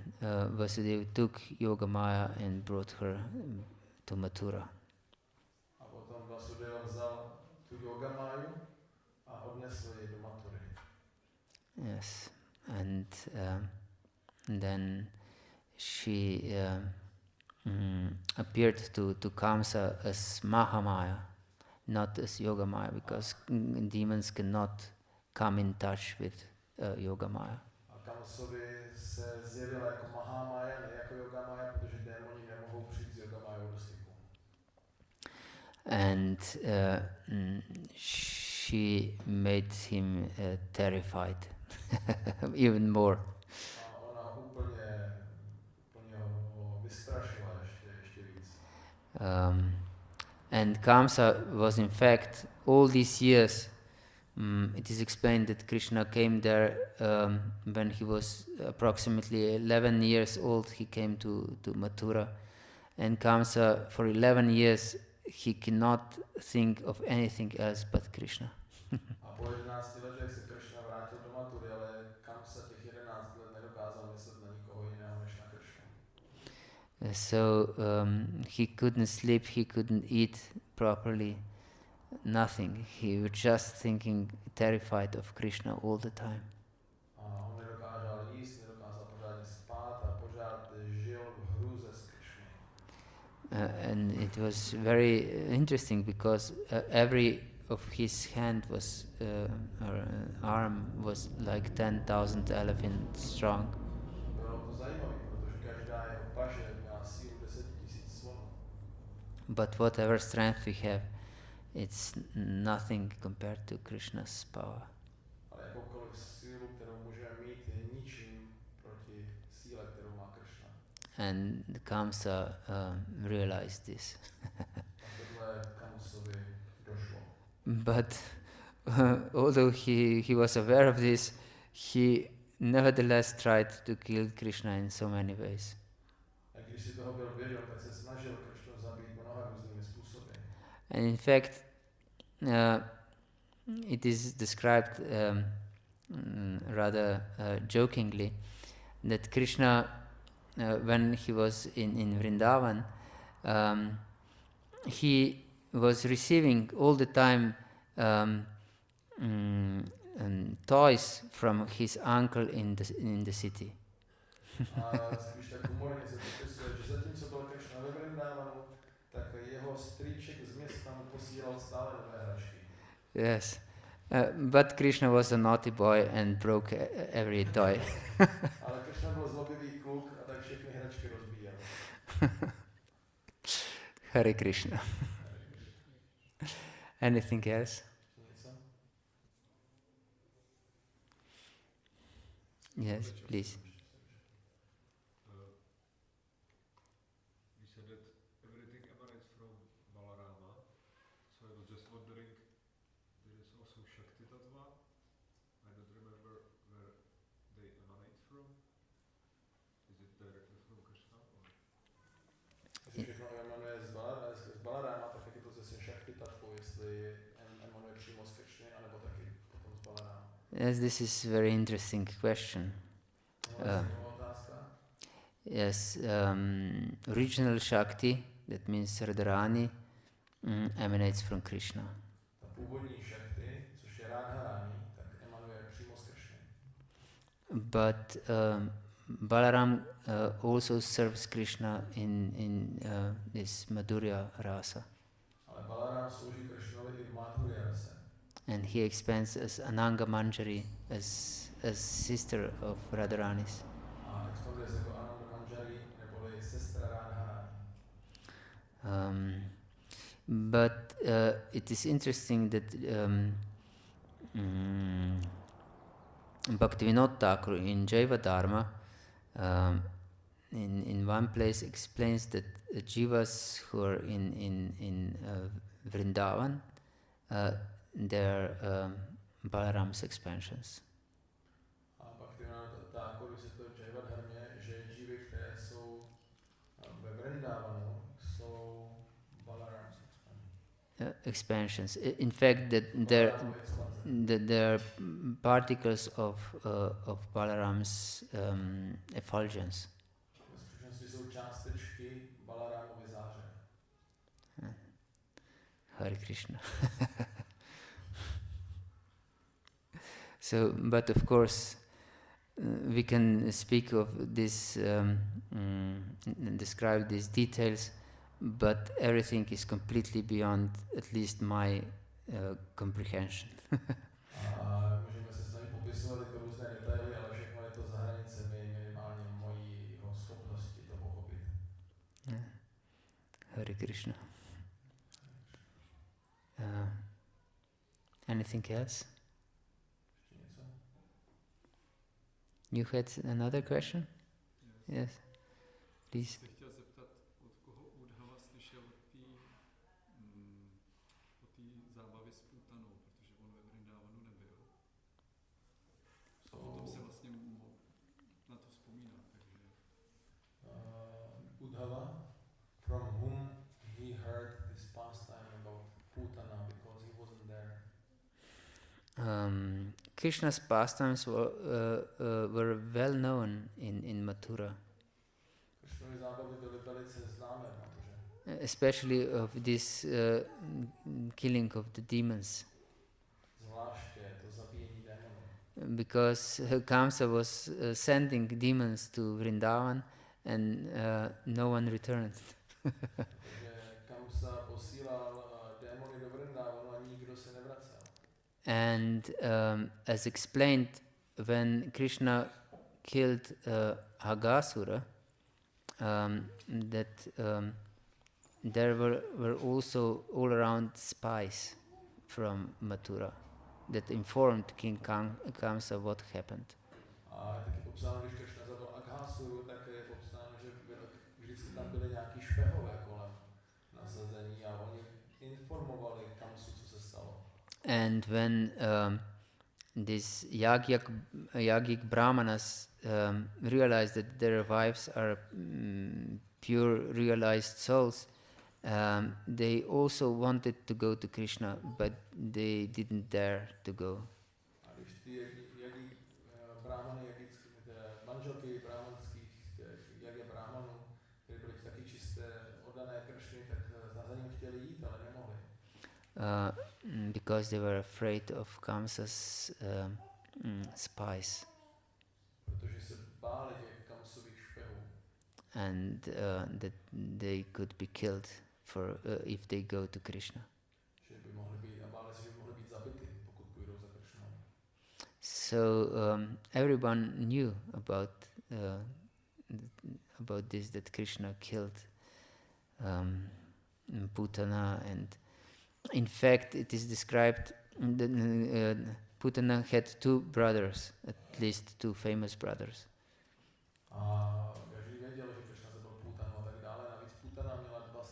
Vasudeva took Yoga Maya and brought her to Mathura. A potom Vasudeva vzal tu Yoga Mayu a odnesl ji do Mathury. Yes, and then she appeared to Kamsa as Mahamaya, not as Yoga Maya, because demons cannot come in touch with Yoga Maya. A Kamsovi se zjevila jako Mahamaya, ne jako Yoga Maya, protože démoni nemohou přijít s Yoga Mayou do styku. And she made him terrified even more. A ona úplně ho vystrašila ještě víc. And Kamsa was in fact all these years. It is explained that Krishna came there when he was approximately 11 years old. He came to Mathura, and Kamsa for 11 years he cannot think of anything else but Krishna. A po 11 letech se Krishna vrátil do Mathury, ale Kamsa těch 11 let nedokázal myslet na nikoho jiného než na Krishnu. So he couldn't sleep, he couldn't eat properly, nothing. He was just thinking, terrified of Krishna all the time. A on nedokázal jíst, nedokázal pořádně spát a pořád žil v hrůze z Krishny. And it was very interesting because every of his hand was or arm was like 10,000 elephant strong. Bylo to zajímavé, protože každá jeho paže měla sílu 10 000 slonů. But whatever strength we have, it's nothing compared to Krishna's power. Ale jakoukoliv sílu, kterou můžeme mít, je ničím proti síle, kterou má Krishna. And Kamsa realized this. Tohle Kamsovi došlo. But although he was aware of this, he nevertheless tried to kill Krishna in so many ways. A když si toho byl vědom, tak se snažil Krishnu zabít mnoha různými způsoby. And in fact, it is described rather jokingly that Krishna, when he was in Vrindavan, he was receiving all the time toys from his uncle in the city. A když tak humorně se popisuje, že zatímco byl Krishna ve Vrindavanu, tak jeho strýček z města mu posílal stále nové hračky. Yes. But Krishna was a naughty boy and broke every toy. Ale Krishna byl zlobivý kluk a tak všechny hračky rozbíjel. Hare Krishna. Anything else? Něco? Yes, please. You said that everything emanates from Balarama, so I was just wondering, there is also Shakti Tattva. I don't remember where they emanate from. Is it directly from Krishna? Or? Jestli všechno emanuje z Balarama, tak jak je to zase Shakti Tattva, jestli emanuje přímo z Krishny, anebo taky potom z Balarama. Yes, this is a very interesting question. Otázka. Yes, original Shakti, that means Radharani, emanates from Krishna. Ta původní Shakti, což je Radharani, tak emanuje přímo z Krishny. But Balaram also serves Krishna in this Madhurya rasa. Ale Balaram slouží Krishnovi i v Madhurya rase. And he expands as Ananga Manjari, as sister of Radharani's. A expanduje se jako Ananda Manjari, neboli sestra Radharani. But it is interesting that Bhaktivinoda Thakur in Bhagavata-dharma in one place explains that jivas who are in Vrindavan, they're Balaram's expansions. A Bhaktivinoda Thakur vysvětlil v Bhagavata-dharmě, že živy, které jsou ve Vrindavanu, jsou Balarams Expansions. In fact, that they're particles of Balaram's effulgence. Ve skutečnosti jsou částečky Balaramovy záře. Hare Krishna. So, but of course, we can speak of this, describe these details, but everything is completely beyond at least my comprehension. A můžeme se snažit popisovat tyto různé detaily, ale všechno je to za hranicemi minimálně mojího schopnosti to pochopit. Hare Krishna. Anything else? Ještě něco? You had another question? Yes. Please. Se chtěl zeptat, od koho Udhava slyšel o té zábavě s Putanou, protože on ve Vrindavanu nebyl. A potom se vlastně mohl na to vzpomínat, takže... Udhava, from whom he heard this pastime about Putana because he wasn't there. Krishna's pastimes were well known in Mathura, Krishnovy zábavy byly velice známé v Mathuře. especially of this killing of the demons, Zvláště to zabíjení démonů. because Kamsa was sending demons to Vrindavan and no one returned. Protože Kamsa posílal démony do Vrindavanu a nikdo se nevracel. And as explained, when Krishna killed Aghasura, that there were also all around spies from Mathura that informed King Kamsa what happened. A je taky popsáno, když Krishna zabil Aghasuru, tak je popsáno, že vždycky tam byly nějaký špehové kolem nasazení a oni informovali Kamsu, co se stalo. And when these Yagik Brahmanas realized that their wives are pure realized souls, they also wanted to go to Krishna, but they didn't dare to go. A když ty brahmany, manželky brahmanských, brahmanů, které byly taky čisté, oddané Kršny, tak za ním chtěli jít, ale nemohli. Because they were afraid of Kamsa's spies. Protože se báli těch Kamsových špehů. And that they could be killed for if they go to Krishna. Že by mohli být, a báli se, že by mohli být zabity, pokud půjdou za Kršnou. So everyone knew about this, that Krishna killed Putana, and in fact it is described that Putana had two brothers, at least two famous brothers. A každý věděl, že Kršna zabil Putanu a tak dále, navíc Putana měla dva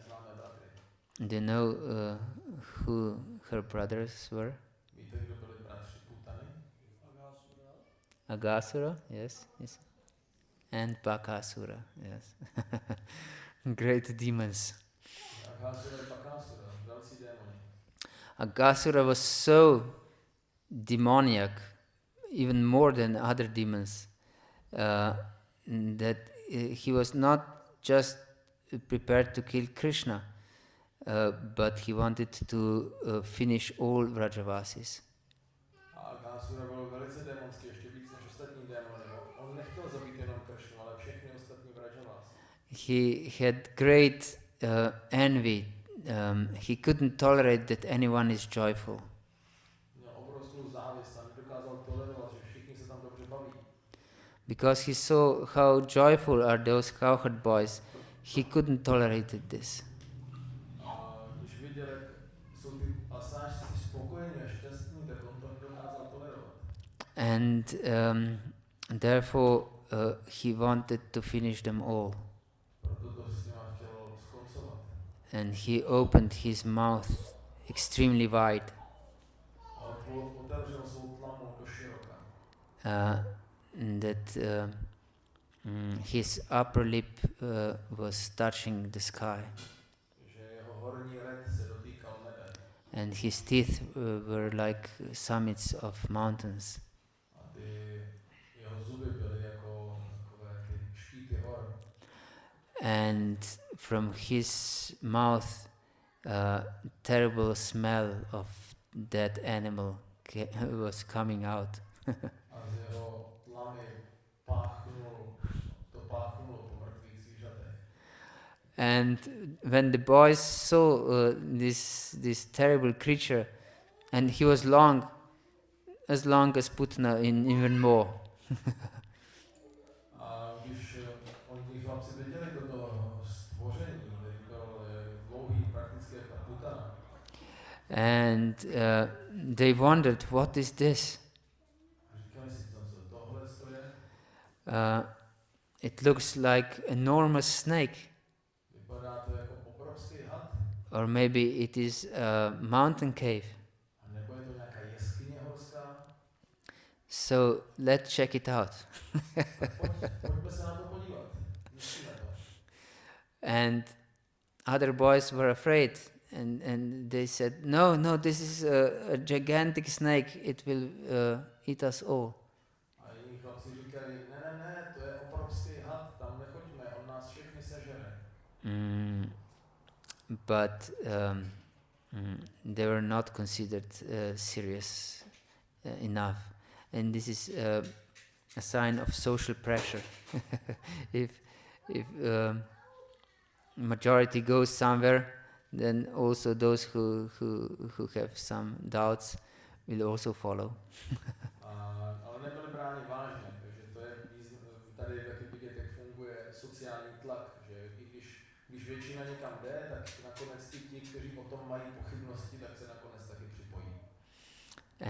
známé bratry. Do you know who her brothers were? Víte, kdo byli bratři Putany? Aghasura, yes. And Bakasura, yes. Great demons. Aghasura a Bakasura, velcí démoni. Aghasura was so demoniac, even more than other demons, that he was not just prepared to kill Krishna, but he wanted to finish all Vrajavasis. A Aghasura byl velice démonský, ještě víc než ostatní démoni. On nechtěl zabít jenom Kršnu, ale všechny ostatní Vrajavasy. He had great envy. He couldn't tolerate that anyone is joyful. Měl obrovskou závist a nedokázal tolerovat, že všichni se tam dobře baví. Because he saw how joyful are those cowherd boys, he couldn't tolerate this. A když viděl, jak jsou ty pasážci spokojení a šťastní, tak on to nedokázal tolerovat. And therefore he wanted to finish them all. Proto to s nima chtěl skoncovat. And he opened his mouth extremely wide. A otevřel svou tlamu do široka. That his upper lip was touching the sky. Že jeho horní red se dotýkal nebe. And his teeth were like summits of mountains. A ty jeho zuby byly jako takové ty štíty hor. And from his mouth terrible smell of dead animal was coming out. A z jeho tlamy to páchnulo po mrtvých zvířatech. And when the boys saw this terrible creature, and he was as long as Putana, even more. A když oni chlapci viděli toto stvoření, který byl dlouhý prakticky jak ta Putana, And they wondered, what is this? a říkali si, co tohle je? It looks like enormous snake. Vypadá to jako obrovský had, Or maybe it is a mountain cave. a nebo je to nějaká jeskyně horská. So let's check it out. Pojďme se na to podívat. Musíme to. And other boys were afraid, and they said, no, this is a gigantic snake. It will eat us all. A jiní chlapci říkali, ne, to je obrovský had, tam nechoďme, on nás všechny sežere. But they were not considered serious enough. And this is a sign of social pressure. if majority goes somewhere, then also those who have some doubts will also follow. Ale nebyli bráni vážně, takže to je tady taky vidět, jak funguje sociální tlak, že i když většina někam jde, tak nakonec i ti, kteří o tom mají pochybnosti, tak se nakonec taky připojí.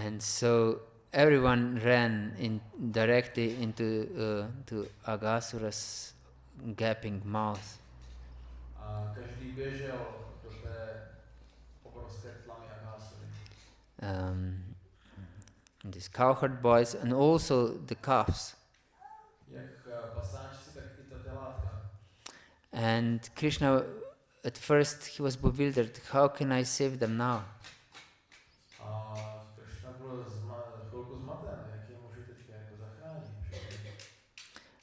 And so everyone ran directly into to Aghasura's gaping mouth. A každý běžel do té obrovské tlamy Aghasury. These cowherd boys and also the calves. Jak pasáčci, tak i ta telátka. And Krishna, at first he was bewildered. How can I save them now? A Krishna byl chvilku zmaten, jak je můžu teďka jako zachránit.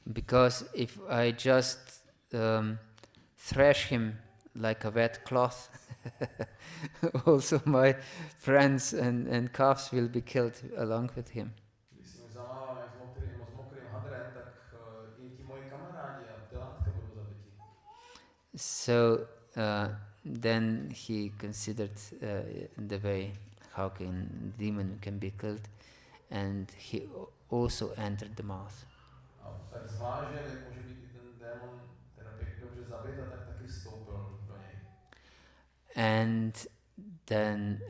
Because if I just thrash him like a wet cloth, also my friends and calves will be killed along with him. Když si zamávám jak s mokrým hadrem, tak i ti moji kamarádi a telátka budou zabiti. So then he considered the way how demon can be killed, and he also entered the mouth. A tak zvážil, jak může být i ten démon teda pěkně dobře zabit, a tak taky vstoupil do něj. And then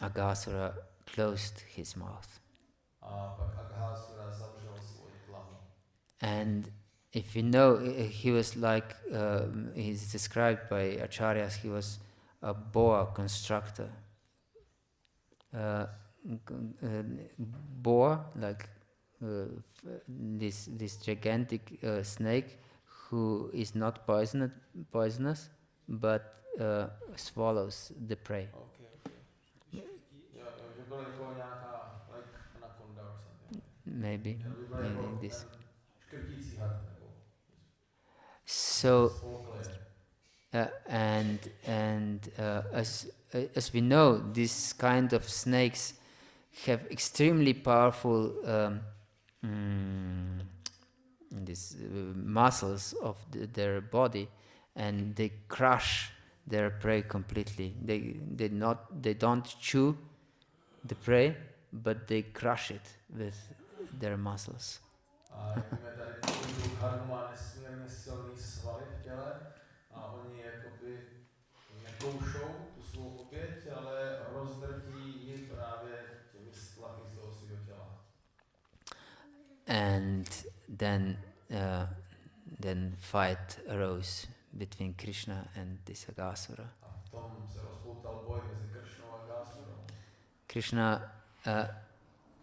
Aghasura closed his mouth. A pak Aghasura zavřel svoji tlamu. And if you know, he was like, he's described by acharyas, he was a boa constructor. Boa, like this gigantic snake who is not poisonous, but swallows the prey. Okay. Že byl jako nějaká, like anaconda or something. Maybe like this. Škrtící had, nebo So, as we know, this kind of snakes have extremely powerful muscles of their body, and they crush their prey completely. They don't chew the prey, but they crush it with their muscles. A jak víme, tady ten druh hadu má nesmírně silný svaly v těle a oni jakoby nekoušou tu svou oběť, ale rozdrtí ji právě těmi stlachy z toho svého těla. And then fight arose between Krishna and this Aghasura. A v tom se rozpoutal boj mezi Kršnou a Aghasurou. Krishna,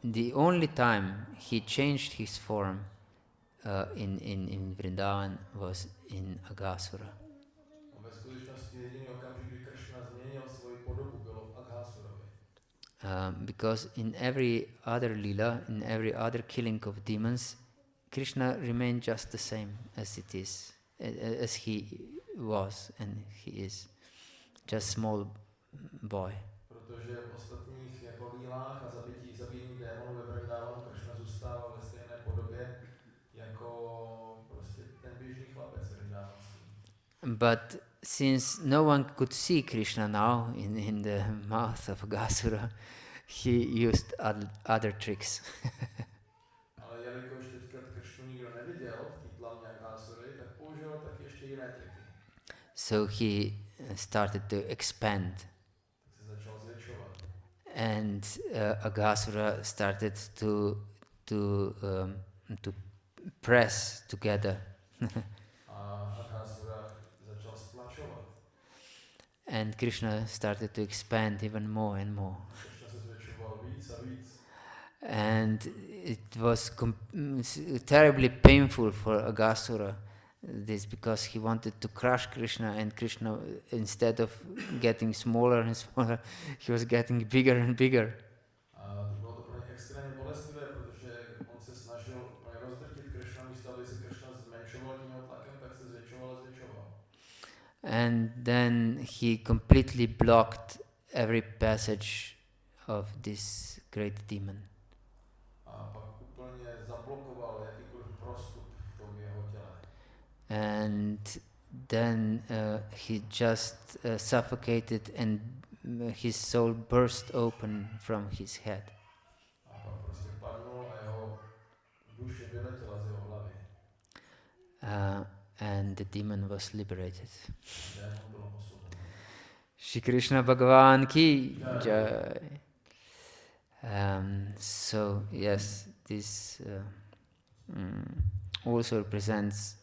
the only time he changed his form in Vrindavan was in Aghasura. Ve skutečnosti jediný okamžik, kdy Kršna změnil svoji podobu, bylo v Aghasurovi. Because in every other lila, in every other killing of demons, Krishna remained just the same as it is, as he was and he is, just small boy. Protože v ostatních jako lílách a zabíjení démonů ve Vrindávanu Kršna zůstával ve stejné podobě jako prostě ten běžný chlapec vrindávanský. But since no one could see Krishna now in the mouth of Aghasura, he used other tricks. Ale jelikož teďka Kršnu nikdo neviděl v té tlamě Aghasury, tak použil taky ještě jiné triky. So he started to expand. Tak se začal zvětšovat. And Aghasura started to press together. A Aghasura začal stlačovat. And Krishna started to expand even more and more. Kršna se zvětšoval víc a víc. And it was terribly painful for Aghasura, this, because he wanted to crush Krishna, and Krishna, instead of getting smaller and smaller, he was getting bigger and bigger. A bylo to pro něj extrémně bolestivé, protože on se snažil rozdrtit Kršna, místo aby se Kršna zmenšoval tím tlakem, tak se zvětšoval a zvětšoval. And then he completely blocked every passage of this great demon. A pak úplně zablokoval jakýkoliv prostup v tom jeho těle. And then he just suffocated and his soul burst open from his head. A pak prostě padnul a jeho duše vyletěla z jeho hlavy. And the demon was liberated. Démon byl osvobozen. Shri Krishna Bhagavan ki jai. So yes, this also represents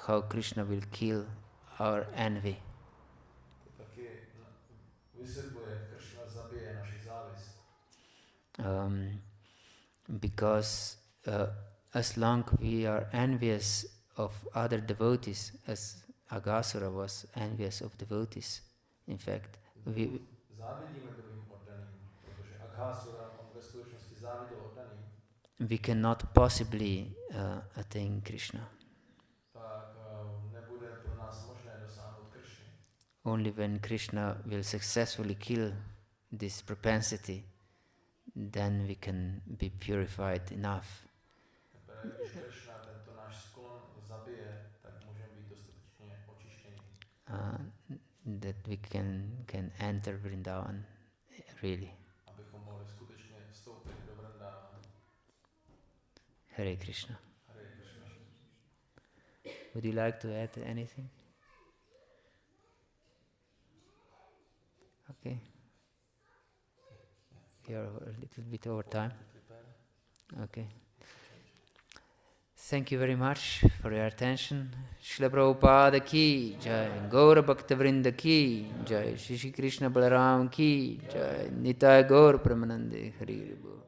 how Krishna will kill our envy. To taky vysvětluje, jak Krishna zabije naši závist. Because as long we are envious of other devotees, as Aghasura was envious of devotees, in fact, závidíme druhým oddaným, protože Aghasura, on ve skutečnosti záviděl oddaným, we cannot possibly attain Krishna. tak nebude pro nás možné dosáhnout Krishny. Only when Krishna will successfully kill this propensity, then we can be purified enough. Když Krishna tento náš sklon zabije, tak můžeme být dostatečně očištění. That we can enter Vrindavan, really. Abychom mohli skutečně vstoupit do Vrindavanu. Hare Krishna. Hare Krishna. Would you like to add anything? Okay. We are a little bit over time. Okay. Thank you very much for your attention. Srila Prabhupada ki jai, Gaura Bhakta Vrinda ki jai, Shri Krishna Balaram ki jai, Nitai Gaur Pramanande Hari Bol.